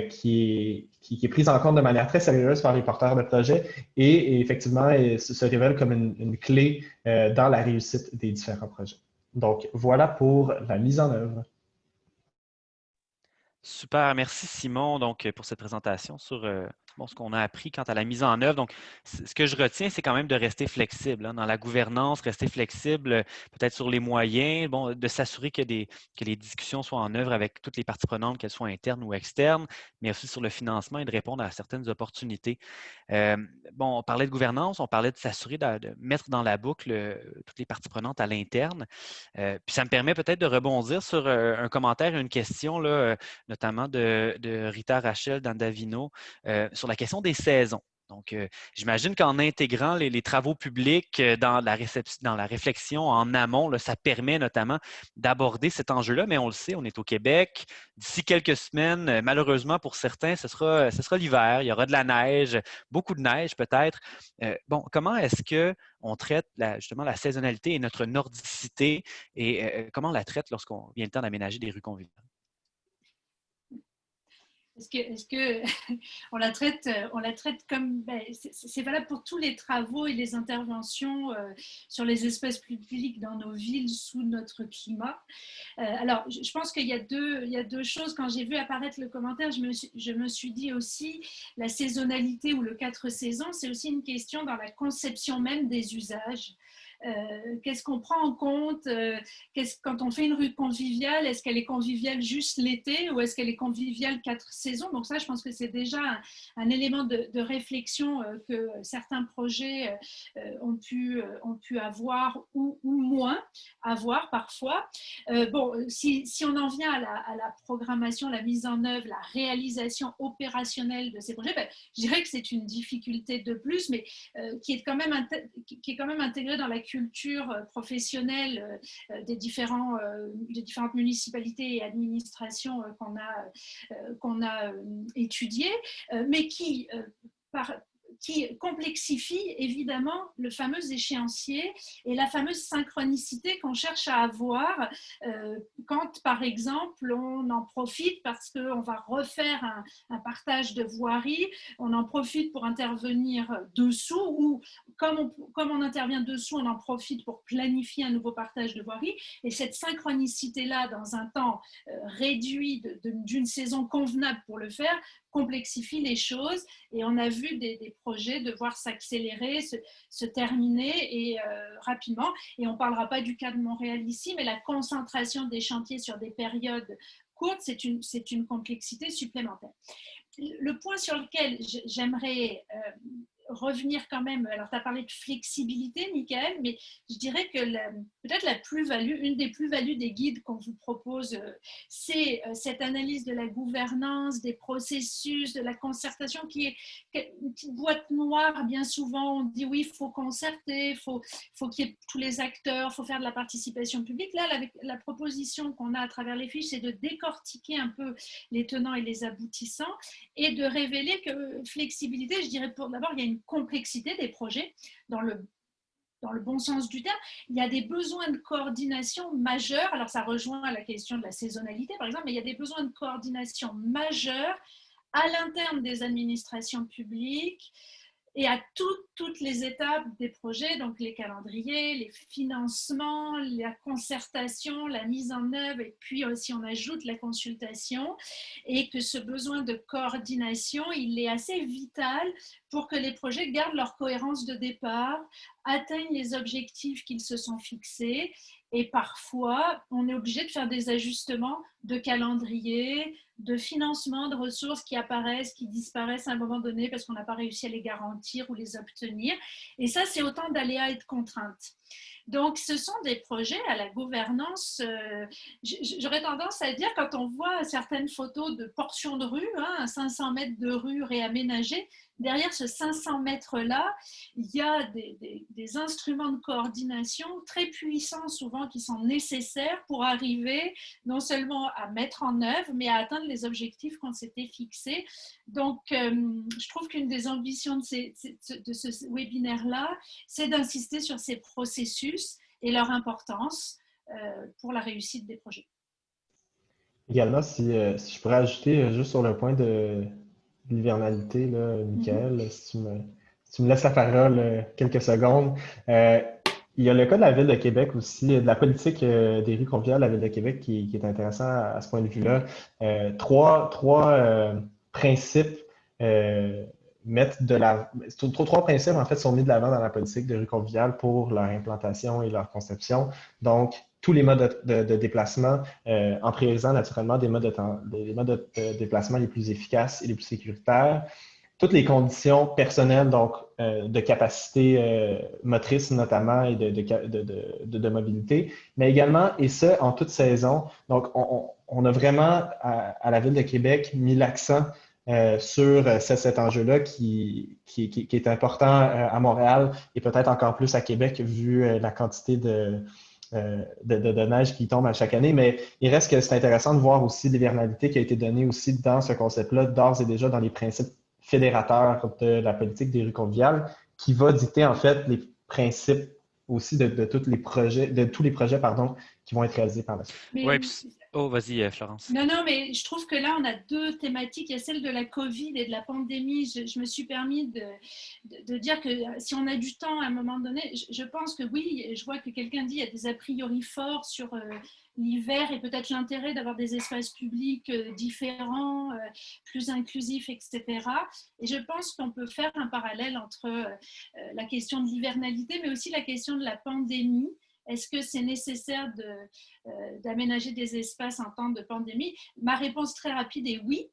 qui est pris en compte de manière très sérieuse par les porteurs de projets et effectivement se révèle comme une clé dans la réussite des différents projets. Donc, voilà pour la mise en œuvre. Super, merci Simon donc, pour cette présentation sur ce qu'on a appris quant à la mise en œuvre. Donc, ce que je retiens, c'est quand même de rester flexible dans la gouvernance, rester flexible peut-être sur les moyens, de s'assurer que les discussions soient en œuvre avec toutes les parties prenantes, qu'elles soient internes ou externes, mais aussi sur le financement et de répondre à certaines opportunités. On parlait de gouvernance, on parlait de s'assurer de mettre dans la boucle toutes les parties prenantes à l'interne. Puis ça me permet peut-être de rebondir sur un commentaire et une question, là, notamment de Rita Rachel Dandavino, sur la question des saisons. Donc, j'imagine qu'en intégrant les travaux publics dans la réflexion en amont, là, ça permet notamment d'aborder cet enjeu-là, mais on le sait, on est au Québec. D'ici quelques semaines, malheureusement pour certains, ce sera l'hiver, il y aura de la neige, beaucoup de neige peut-être. Bon, comment est-ce qu'on traite justement la saisonnalité et notre nordicité et comment on la traite lorsqu'on vient le temps d'aménager des rues conviviales? Est-ce que on la traite comme c'est valable pour tous les travaux et les interventions sur les espaces publics dans nos villes sous notre climat. Alors, je pense qu'il y a deux choses. Quand j'ai vu apparaître le commentaire, je me suis dit aussi la saisonnalité ou le 4 saisons, c'est aussi une question dans la conception même des usages. Qu'est-ce qu'on prend en compte quand on fait une rue conviviale, est-ce qu'elle est conviviale juste l'été ou est-ce qu'elle est conviviale 4 saisons? Donc ça, je pense que c'est déjà un élément de réflexion que certains projets ont pu avoir ou moins avoir parfois. Bon, si on en vient à la programmation, la mise en œuvre, la réalisation opérationnelle de ces projets, je dirais que c'est une difficulté de plus, mais qui est quand même intégrée dans la culture professionnelle des différentes municipalités et administrations qu'on a étudiées, mais qui complexifie évidemment le fameux échéancier et la fameuse synchronicité qu'on cherche à avoir quand, par exemple, on en profite parce qu'on va refaire un partage de voirie, on en profite pour intervenir dessous ou comme on intervient dessous, on en profite pour planifier un nouveau partage de voirie. Et cette synchronicité-là, dans un temps réduit d'une saison convenable pour le faire, complexifie les choses et on a vu des projets devoir s'accélérer, se terminer et rapidement. Et on ne parlera pas du cas de Montréal ici, mais la concentration des chantiers sur des périodes courtes, c'est une complexité supplémentaire. Le point sur lequel j'aimerais revenir quand même, alors tu as parlé de flexibilité, Michael, mais je dirais que peut-être la plus-value, une des plus-values des guides qu'on vous propose, c'est cette analyse de la gouvernance, des processus, de la concertation qui est une petite boîte noire. Bien souvent, on dit oui, il faut concerter, il faut qu'il y ait tous les acteurs, il faut faire de la participation publique. Là, la proposition qu'on a à travers les fiches, c'est de décortiquer un peu les tenants et les aboutissants et de révéler que flexibilité, je dirais d'abord, il y a une complexité des projets dans le bon sens du terme. Il y a des besoins de coordination majeurs. Alors, ça rejoint la question de la saisonnalité, par exemple, mais il y a des besoins de coordination majeurs à l'interne des administrations publiques et à toutes les étapes des projets, donc les calendriers, les financements, la concertation, la mise en œuvre, et puis aussi on ajoute la consultation, et que ce besoin de coordination, il est assez vital pour que les projets gardent leur cohérence de départ, atteignent les objectifs qu'ils se sont fixés, et parfois on est obligé de faire des ajustements de calendrier, de financement, de ressources qui apparaissent, qui disparaissent à un moment donné parce qu'on n'a pas réussi à les garantir ou les obtenir. Et ça, c'est autant d'aléas et de contraintes. Donc, ce sont des projets à la gouvernance. J'aurais tendance à dire, quand on voit certaines photos de portions de rue, 500 mètres de rue réaménagées, derrière ce 500 mètres-là, il y a des instruments de coordination très puissants, souvent, qui sont nécessaires pour arriver non seulement à mettre en œuvre, mais à atteindre les objectifs qu'on s'était fixés. Donc, je trouve qu'une des ambitions de ce webinaire-là, c'est d'insister sur ces processus et leur importance pour la réussite des projets. Également, si je pourrais ajouter juste sur le point de l'hivernalité, Michael, si tu me laisses la parole quelques secondes. Il y a le cas de la Ville de Québec aussi, de la politique des rues conviviales de la Ville de Québec qui est intéressant à ce point de vue-là. Trois principes trois principes en fait sont mis de l'avant dans la politique de rues conviviales pour leur implantation et leur conception. Donc, tous les modes de déplacement, en priorisant naturellement des modes de déplacement les plus efficaces et les plus sécuritaires. Toutes les conditions personnelles, donc de capacité motrice notamment et de mobilité, mais également, et ce, en toute saison. Donc, on a vraiment, à la Ville de Québec, mis l'accent sur cet enjeu-là qui est important à Montréal et peut-être encore plus à Québec vu la quantité de neige qui tombe à chaque année. Mais il reste que c'est intéressant de voir aussi l'hivernalité qui a été donnée aussi dans ce concept-là, d'ores et déjà dans les principes fédérateurs de la politique des rues conviviales, qui va dicter en fait les principes aussi de tous les projets pardon, qui vont être réalisés par la suite. Oui, oh, vas-y, Florence. Non, mais je trouve que là, on a deux thématiques. Il y a celle de la Covid et de la pandémie. Je me suis permis de dire que si on a du temps à un moment donné, je pense que oui, je vois que quelqu'un dit qu'il y a des a priori forts sur l'hiver et peut-être l'intérêt d'avoir des espaces publics différents, plus inclusifs, etc. Et je pense qu'on peut faire un parallèle entre la question de l'hivernalité, mais aussi la question de la pandémie. Est-ce que c'est nécessaire d'aménager des espaces en temps de pandémie? Ma réponse très rapide est oui,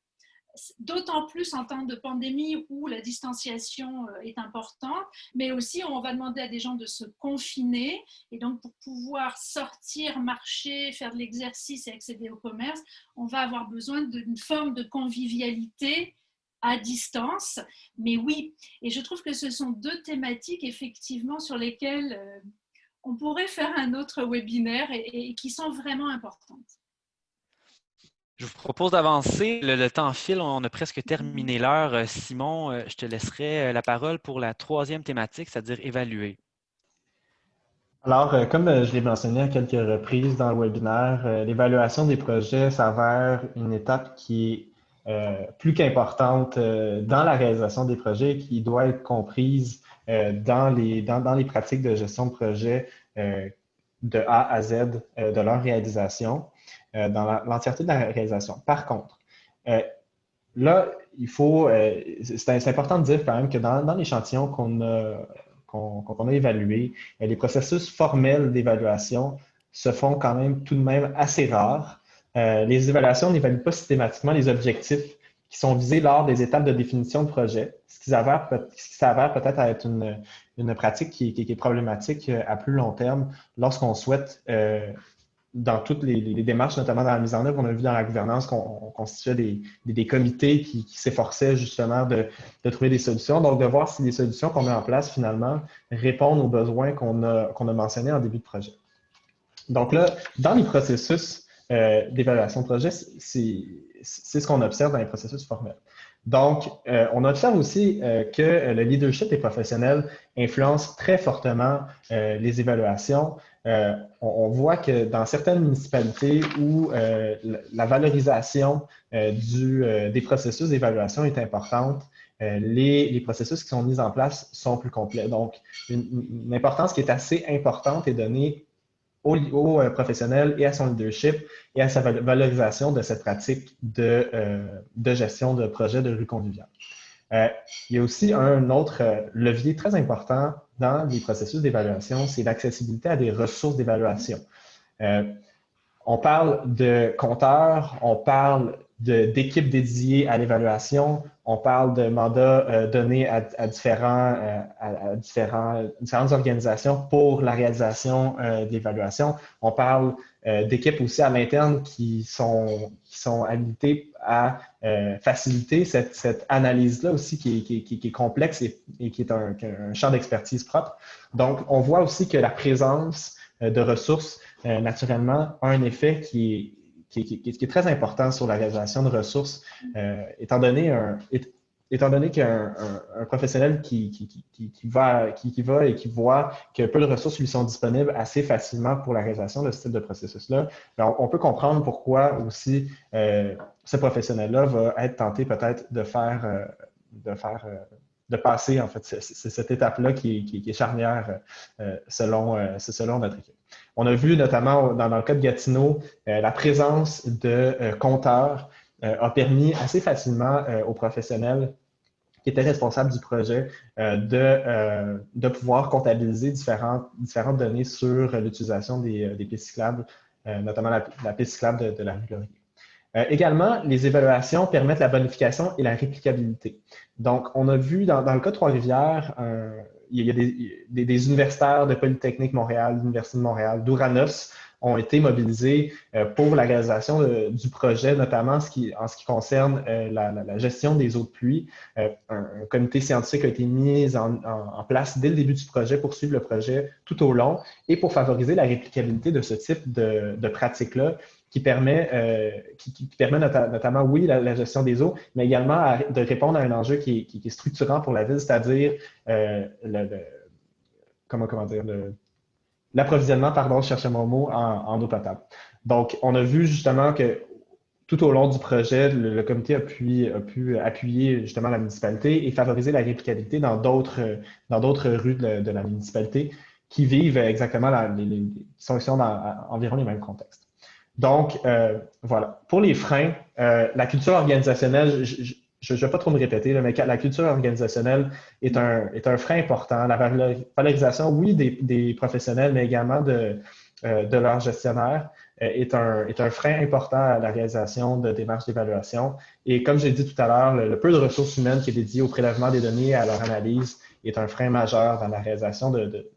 d'autant plus en temps de pandémie où la distanciation est importante, mais aussi on va demander à des gens de se confiner et donc pour pouvoir sortir, marcher, faire de l'exercice et accéder au commerce, on va avoir besoin d'une forme de convivialité à distance, mais oui, et je trouve que ce sont deux thématiques effectivement sur lesquelles on pourrait faire un autre webinaire et qui sont vraiment importantes. Je vous propose d'avancer. Le temps file, on a presque terminé l'heure. Simon, je te laisserai la parole pour la troisième thématique, c'est-à-dire évaluer. Alors, comme je l'ai mentionné à quelques reprises dans le webinaire, l'évaluation des projets s'avère une étape qui est plus qu'importante dans la réalisation des projets et qui doit être comprise dans les pratiques de gestion de projet de A à Z de leur réalisation, dans l'entièreté de la réalisation. Par contre, là, c'est important de dire quand même que dans l'échantillon qu'on a évalué, les processus formels d'évaluation se font quand même tout de même assez rares. Les évaluations n'évaluent pas systématiquement les objectifs qui sont visés lors des étapes de définition de projet, ce qui s'avère peut-être être une pratique qui est problématique à plus long terme lorsqu'on souhaite dans toutes les démarches, notamment dans la mise en œuvre, on a vu dans la gouvernance qu'on constituait des comités qui s'efforçaient justement de trouver des solutions. Donc, de voir si les solutions qu'on met en place, finalement, répondent aux besoins qu'on a mentionnés en début de projet. Donc là, dans les processus d'évaluation de projet, c'est ce qu'on observe dans les processus formels. Donc, on observe aussi que le leadership des professionnels influence très fortement les évaluations. On voit que dans certaines municipalités où la valorisation des processus d'évaluation est importante, les processus qui sont mis en place sont plus complets. Donc, une importance qui est assez importante est donnée au professionnel et à son leadership et à sa valorisation de cette pratique de gestion de projet de rue conviviale. Il y a aussi un autre levier très important dans les processus d'évaluation, c'est l'accessibilité à des ressources d'évaluation. On parle de compteurs, on parle d'équipes dédiées à l'évaluation, on parle de mandats donnés à différentes organisations pour la réalisation d'évaluation. On parle d'équipes aussi à l'interne qui sont habilitées à faciliter cette analyse-là aussi qui est complexe et qui est un champ d'expertise propre. Donc, on voit aussi que la présence de ressources, naturellement, a un effet qui est très important sur la réalisation de ressources, étant donné qu'un professionnel qui va et qui voit que peu de ressources lui sont disponibles assez facilement pour la réalisation de ce type de processus-là, on peut comprendre pourquoi aussi ce professionnel-là va être tenté peut-être de passer en fait cette étape-là qui est charnière selon notre équipe. On a vu notamment dans le cas de Gatineau, la présence de compteurs a permis assez facilement aux professionnels qui étaient responsables du projet de pouvoir comptabiliser différentes données sur l'utilisation des pistes cyclables, notamment la piste cyclable de la rue Laurier. Également, les évaluations permettent la bonification et la réplicabilité. Donc, on a vu dans le cas de Trois-Rivières, il y a des universitaires de Polytechnique Montréal, l'Université de Montréal, d'Ouranos, ont été mobilisés pour la réalisation du projet, notamment en ce qui concerne la gestion des eaux de pluie. Un comité scientifique a été mis en place dès le début du projet pour suivre le projet tout au long et pour favoriser la réplicabilité de ce type de pratique-là qui permet notamment, oui, la gestion des eaux, mais également de répondre à un enjeu qui est structurant pour la ville, c'est-à-dire l'approvisionnement, pardon, je cherchais mon mot, en eau potable. Donc, on a vu justement que tout au long du projet, le comité a pu appuyer justement la municipalité et favoriser la réplicabilité dans d'autres rues de la municipalité qui vivent exactement, qui sont dans environ les mêmes contextes. Donc, voilà. Pour les freins, la culture organisationnelle, je ne vais pas trop me répéter, mais la culture organisationnelle est un frein important. La valorisation, oui, des professionnels, mais également de leurs gestionnaires est un frein important à la réalisation de démarches d'évaluation. Et comme j'ai dit tout à l'heure, le peu de ressources humaines qui est dédié au prélèvement des données et à leur analyse est un frein majeur dans la réalisation de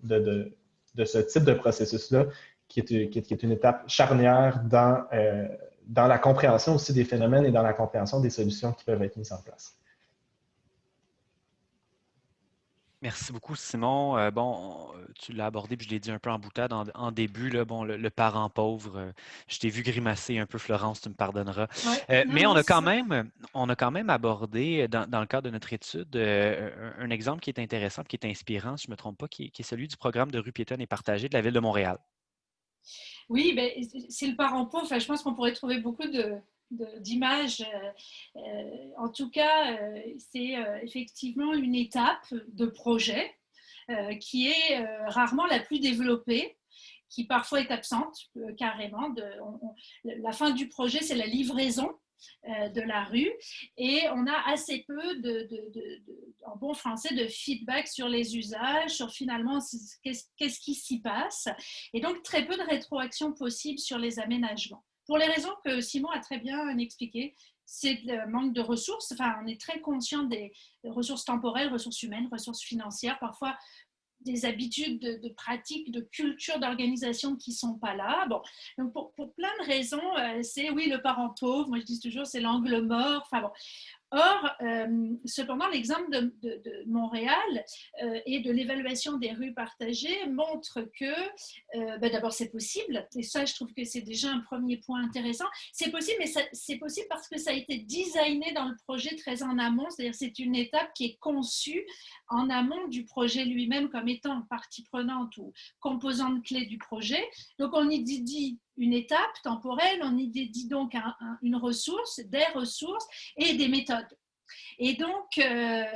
ce type de processus-là, qui est une étape charnière dans la compréhension aussi des phénomènes et dans la compréhension des solutions qui peuvent être mises en place. Merci beaucoup, Simon. Bon, tu l'as abordé, puis je l'ai dit un peu en boutade en début, là, bon, le parent pauvre, je t'ai vu grimacer un peu, Florence, tu me pardonneras. Ouais, Mais on a quand même abordé, dans le cadre de notre étude, un exemple qui est intéressant, qui est inspirant, si je ne me trompe pas, qui est celui du programme de rue piétonne et partagée de la Ville de Montréal. Oui, ben, c'est le parent pauvre. Enfin, je pense qu'on pourrait trouver beaucoup d'images. En tout cas, c'est effectivement une étape de projet qui est rarement la plus développée, qui parfois est absente carrément. La fin du projet, c'est la livraison de la rue et on a assez peu en bon français de feedback sur les usages, sur finalement qu'est-ce qui s'y passe et donc très peu de rétroaction possible sur les aménagements. Pour les raisons que Simon a très bien expliquées, c'est le manque de ressources. Enfin, on est très conscient des ressources temporelles, ressources humaines, ressources financières, parfois des habitudes de pratique, de culture d'organisation qui ne sont pas là. Bon, donc pour plein de raisons, c'est oui, le parent pauvre, moi je dis toujours c'est l'angle mort. Enfin bon. Or, cependant, l'exemple de Montréal et de l'évaluation des rues partagées montre que, d'abord, c'est possible. Et ça, je trouve que c'est déjà un premier point intéressant. C'est possible, mais c'est possible parce que ça a été designé dans le projet très en amont. C'est-à-dire c'est une étape qui est conçue en amont du projet lui-même comme étant partie prenante ou composante clé du projet. Donc, on y dit une étape temporelle, on y dédie donc une ressource, des ressources et des méthodes. Et donc,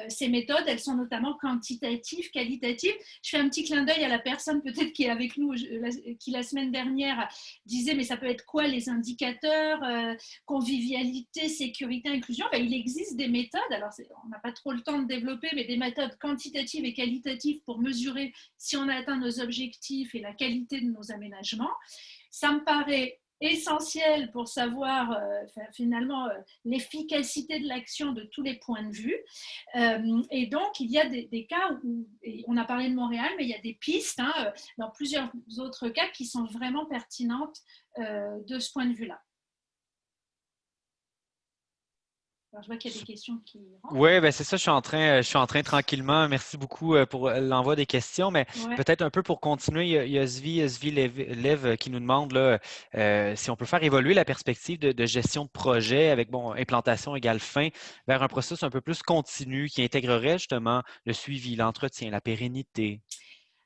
ces méthodes, elles sont notamment quantitatives, qualitatives. Je fais un petit clin d'œil à la personne peut-être qui est avec nous, qui la semaine dernière disait, mais ça peut être quoi les indicateurs, convivialité, sécurité, inclusion. Ben, il existe des méthodes, alors on n'a pas trop le temps de développer, mais des méthodes quantitatives et qualitatives pour mesurer si on a atteint nos objectifs et la qualité de nos aménagements. Ça me paraît essentiel pour savoir finalement l'efficacité de l'action de tous les points de vue. Et donc, il y a des cas où, on a parlé de Montréal, mais il y a des pistes dans plusieurs autres cas qui sont vraiment pertinentes de ce point de vue-là. Alors, je vois qu'il y a des questions qui rentrent. Oui, ben c'est ça, je suis en train tranquillement. Merci beaucoup pour l'envoi des questions, mais peut-être un peu pour continuer, il y a Svi Lev qui nous demande là, si on peut faire évoluer la perspective de gestion de projet avec implantation égale fin vers un processus un peu plus continu qui intégrerait justement le suivi, l'entretien, la pérennité.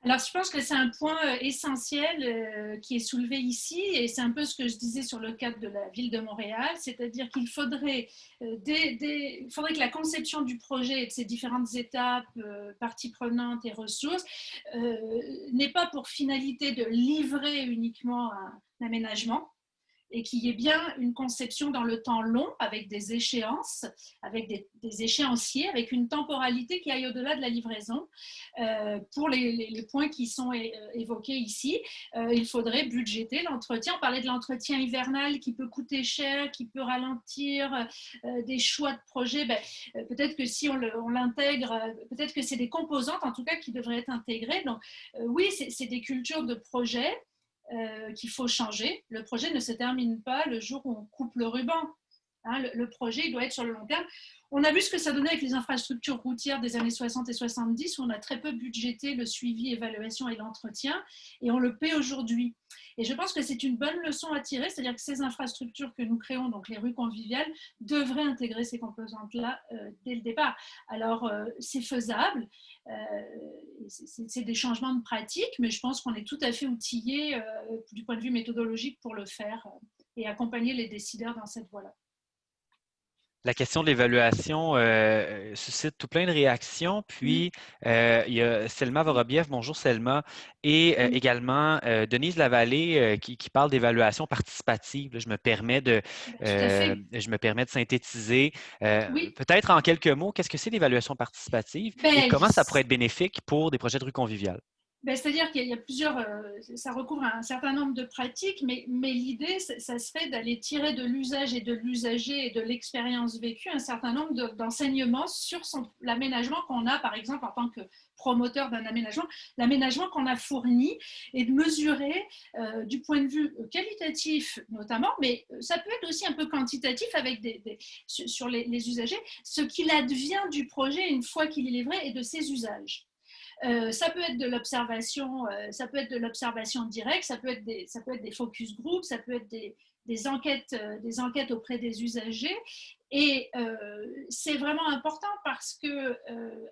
Alors, je pense que c'est un point essentiel qui est soulevé ici, et c'est un peu ce que je disais sur le cadre de la ville de Montréal, c'est-à-dire qu'il faudrait, que la conception du projet et de ses différentes étapes, parties prenantes et ressources, n'ait pas pour finalité de livrer uniquement un aménagement, et qu'il y ait bien une conception dans le temps long, avec des échéances, avec des échéanciers, avec une temporalité qui aille au-delà de la livraison. Pour les points qui sont évoqués ici, il faudrait budgéter l'entretien. On parlait de l'entretien hivernal qui peut coûter cher, qui peut ralentir des choix de projet. Peut-être que si on l'intègre, peut-être que c'est des composantes en tout cas qui devraient être intégrées. Donc oui, c'est des cultures de projet qu'il faut changer. Le projet ne se termine pas le jour où on coupe le ruban. Hein, le projet doit être sur le long terme. On a vu ce que ça donnait avec les infrastructures routières des années 60 et 70, où on a très peu budgété le suivi, l'évaluation et l'entretien, et on le paie aujourd'hui. Et je pense que c'est une bonne leçon à tirer, c'est-à-dire que ces infrastructures que nous créons, donc les rues conviviales, devraient intégrer ces composantes-là dès le départ. Alors, c'est faisable, c'est des changements de pratique, mais je pense qu'on est tout à fait outillé du point de vue méthodologique pour le faire et accompagner les décideurs dans cette voie-là. La question de l'évaluation suscite tout plein de réactions. Puis, il y a Selma Vorobiev, bonjour Selma, et également Denise Lavallée qui parle d'évaluation participative. Là, je me permets de synthétiser. Peut-être en quelques mots, qu'est-ce que c'est l'évaluation participative et comment ça pourrait être bénéfique pour des projets de rue conviviale? C'est-à-dire qu'il y a plusieurs, ça recouvre un certain nombre de pratiques, mais l'idée, ça serait d'aller tirer de l'usage et de l'usager et de l'expérience vécue un certain nombre d'enseignements sur l'aménagement qu'on a, par exemple, en tant que promoteur d'un aménagement, l'aménagement qu'on a fourni et de mesurer du point de vue qualitatif notamment, mais ça peut être aussi un peu quantitatif avec sur les usagers, ce qu'il advient du projet une fois qu'il est livré et de ses usages. Ça peut être de l'observation, directe, ça peut être des focus groups, ça peut être des enquêtes auprès des usagers. Et c'est vraiment important parce que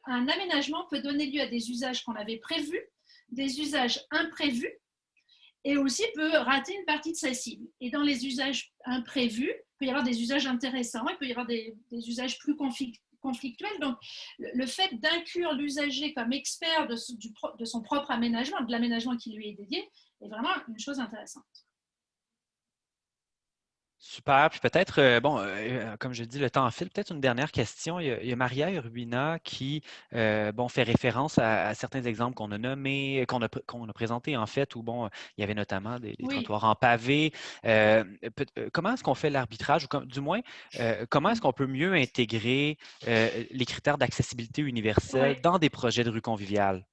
un aménagement peut donner lieu à des usages qu'on avait prévus, des usages imprévus, et aussi peut rater une partie de sa cible. Et dans les usages imprévus, il peut y avoir des usages intéressants, il peut y avoir des usages plus conflictuels. Donc, le fait d'inclure l'usager comme expert de son propre aménagement, de l'aménagement qui lui est dédié, est vraiment une chose intéressante. Super. Puis peut-être, comme je dis, le temps file. Peut-être une dernière question. Il y a Maria Urbina qui fait référence à certains exemples qu'on a nommés, qu'on a présentés en fait, où il y avait notamment des trottoirs en pavé. Comment est-ce qu'on fait l'arbitrage, ou du moins, comment est-ce qu'on peut mieux intégrer les critères d'accessibilité universelle dans des projets de rue conviviale?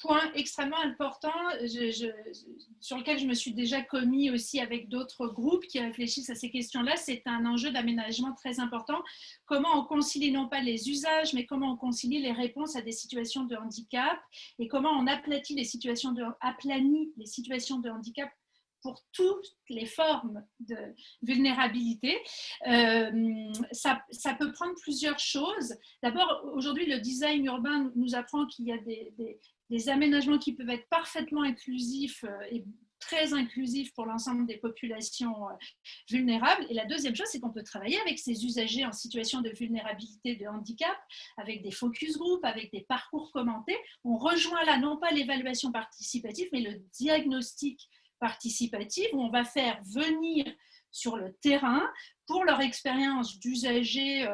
Point extrêmement important sur lequel je me suis déjà commis aussi avec d'autres groupes qui réfléchissent à ces questions-là. C'est un enjeu d'aménagement très important. Comment on concilie non pas les usages, mais comment on concilie les réponses à des situations de handicap et comment on aplanit les situations de handicap pour toutes les formes de vulnérabilité. Ça peut prendre plusieurs choses. D'abord, aujourd'hui, le design urbain nous apprend qu'il y a des aménagements qui peuvent être parfaitement inclusifs et très inclusifs pour l'ensemble des populations vulnérables. Et la deuxième chose, c'est qu'on peut travailler avec ces usagers en situation de vulnérabilité, de handicap, avec des focus groups, avec des parcours commentés. On rejoint là non pas l'évaluation participative, mais le diagnostic participatif, où on va faire venir sur le terrain, pour leur expérience d'usagers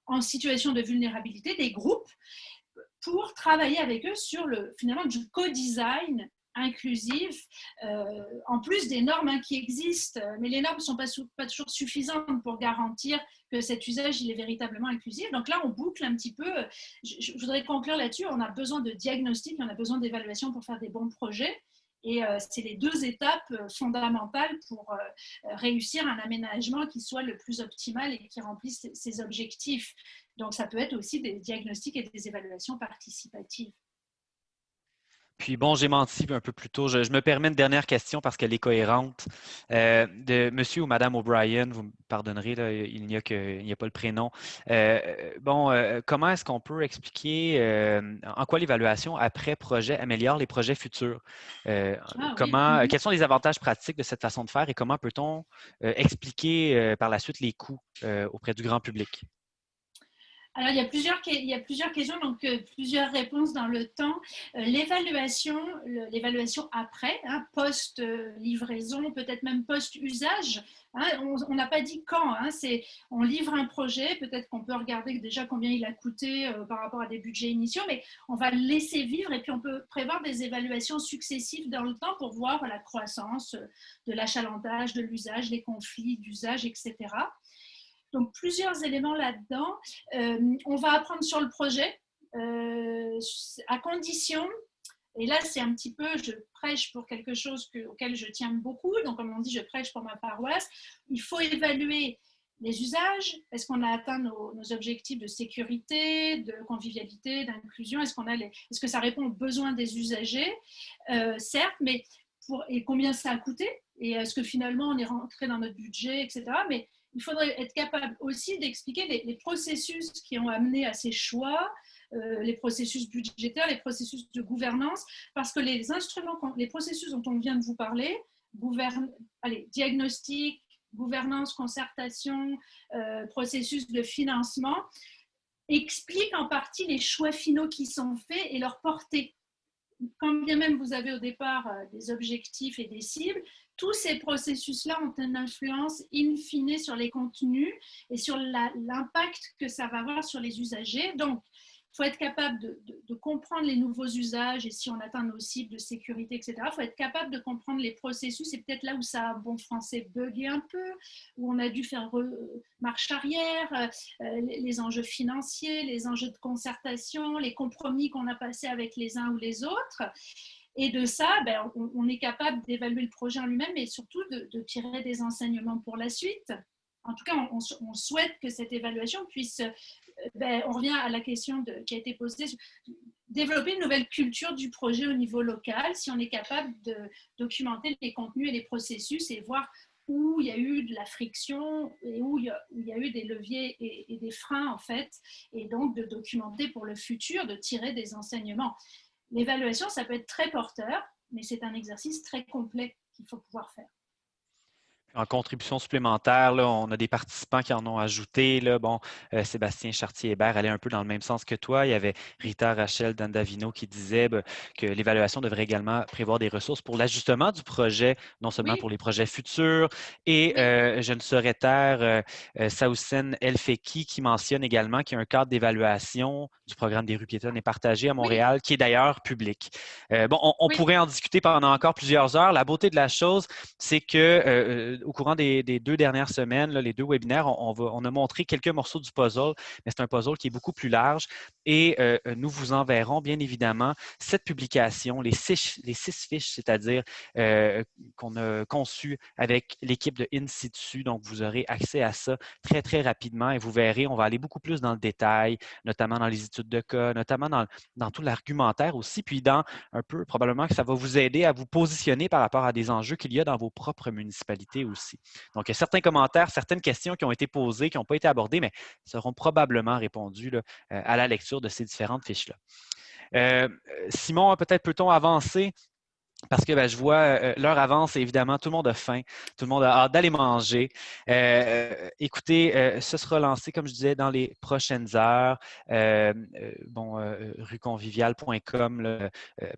en situation de vulnérabilité, des groupes, pour travailler avec eux sur finalement du co-design inclusif, en plus des normes qui existent, mais les normes ne sont pas toujours suffisantes pour garantir que cet usage il est véritablement inclusif. Donc là, on boucle un petit peu. Je voudrais conclure là-dessus. On a besoin de diagnostic, on a besoin d'évaluation pour faire des bons projets. Et c'est les deux étapes fondamentales pour réussir un aménagement qui soit le plus optimal et qui remplisse ses objectifs. Donc, ça peut être aussi des diagnostics et des évaluations participatives. Puis j'ai menti un peu plus tôt. Je me permets une dernière question parce qu'elle est cohérente. De Monsieur ou Madame O'Brien, vous me pardonnerez, là, il n'y a pas le prénom. Comment est-ce qu'on peut expliquer en quoi l'évaluation après projet améliore les projets futurs? Quels sont les avantages pratiques de cette façon de faire et comment peut-on expliquer par la suite les coûts auprès du grand public? Alors, il y a plusieurs questions, donc plusieurs réponses dans le temps. L'évaluation après, post-livraison, peut-être même post-usage, on n'a pas dit quand, on livre un projet, peut-être qu'on peut regarder déjà combien il a coûté par rapport à des budgets initiaux, mais on va le laisser vivre et puis on peut prévoir des évaluations successives dans le temps pour voir la croissance de l'achalandage, de l'usage, les conflits d'usage, etc. Donc, plusieurs éléments là-dedans. On va apprendre sur le projet à condition Et là, c'est un petit peu, je prêche pour quelque chose auquel je tiens beaucoup. Donc, comme on dit, je prêche pour ma paroisse. Il faut évaluer les usages. Est-ce qu'on a atteint nos objectifs de sécurité, de convivialité, d'inclusion? Est-ce que ça répond aux besoins des usagers? Certes, mais et combien ça a coûté? Et est-ce que finalement, on est rentré dans notre budget, etc. Mais il faudrait être capable aussi d'expliquer les processus qui ont amené à ces choix, les processus budgétaires, les processus de gouvernance, parce que les processus dont on vient de vous parler, diagnostic, gouvernance, concertation, processus de financement, expliquent en partie les choix finaux qui sont faits et leur portée. Quand bien même vous avez au départ des objectifs et des cibles, tous ces processus-là ont une influence in fine sur les contenus et sur l'impact que ça va avoir sur les usagers. Donc, il faut être capable de comprendre les nouveaux usages et si on atteint nos cibles de sécurité, etc. Il faut être capable de comprendre les processus. C'est peut-être là où ça a, bon français, bugué un peu, où on a dû faire marche arrière, les enjeux financiers, les enjeux de concertation, les compromis qu'on a passés avec les uns ou les autres. Et de ça, on est capable d'évaluer le projet en lui-même et surtout de tirer des enseignements pour la suite. En tout cas, on souhaite que cette évaluation puisse, on revient à la question qui a été posée, développer une nouvelle culture du projet au niveau local, si on est capable de documenter les contenus et les processus et voir où il y a eu de la friction et où il y a eu des leviers et des freins, en fait, et donc de documenter pour le futur, de tirer des enseignements. L'évaluation, ça peut être très porteur, mais c'est un exercice très complet qu'il faut pouvoir faire. En contribution supplémentaire, là, on a des participants qui en ont ajouté. Là, Sébastien Chartier-Hébert allait un peu dans le même sens que toi. Il y avait Rita Rachel Dandavino qui disait que l'évaluation devrait également prévoir des ressources pour l'ajustement du projet, non seulement pour les projets futurs. Et je ne saurais taire Saoussen El-Feki qui mentionne également qu'il y a un cadre d'évaluation du programme des rues piétonnes et partagées à Montréal, qui est d'ailleurs public. On pourrait en discuter pendant encore plusieurs heures. La beauté de la chose, c'est que au courant des 2 dernières semaines, là, les 2 webinaires, on a montré quelques morceaux du puzzle, mais c'est un puzzle qui est beaucoup plus large et nous vous enverrons bien évidemment cette publication, les 6 fiches, c'est-à-dire qu'on a conçues avec l'équipe de In Situ. Donc, vous aurez accès à ça très, très rapidement et vous verrez, on va aller beaucoup plus dans le détail, notamment dans les études de cas, notamment dans tout l'argumentaire aussi, puis dans un peu, probablement que ça va vous aider à vous positionner par rapport à des enjeux qu'il y a dans vos propres municipalités aussi. Donc, il y a certains commentaires, certaines questions qui ont été posées, qui n'ont pas été abordées, mais seront probablement répondues là, à la lecture de ces différentes fiches-là. Simon, peut-être peut-on avancer? Parce que je vois l'heure avance et évidemment, tout le monde a faim, tout le monde a hâte d'aller manger. Écoutez, ce sera lancé, comme je disais, dans les prochaines heures. Rueconvivial.com,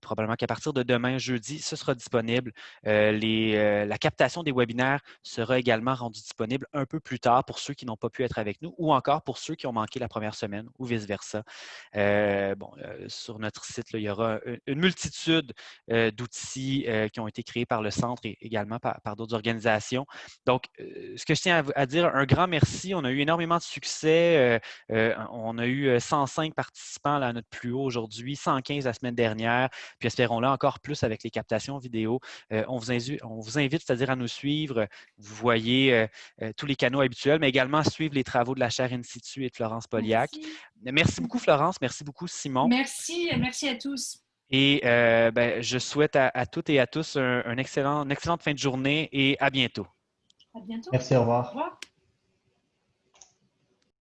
probablement qu'à partir de demain, jeudi, ce sera disponible. La captation des webinaires sera également rendue disponible un peu plus tard pour ceux qui n'ont pas pu être avec nous ou encore pour ceux qui ont manqué la première semaine ou vice-versa. Sur notre site, là, il y aura une multitude d'outils qui ont été créés par le Centre et également par d'autres organisations. Donc, ce que je tiens à dire, un grand merci. On a eu énormément de succès. On a eu 105 participants là, à notre plus haut aujourd'hui, 115 la semaine dernière, puis espérons-le encore plus avec les captations vidéo. On vous invite, c'est-à-dire à nous suivre. Vous voyez tous les canaux habituels, mais également à suivre les travaux de la chaire In Situ et de Florence Poliac. Merci beaucoup, Florence. Merci beaucoup, Simon. Merci à tous. Et je souhaite à toutes et à tous une excellente fin de journée et à bientôt. À bientôt. Merci, au revoir. Au revoir.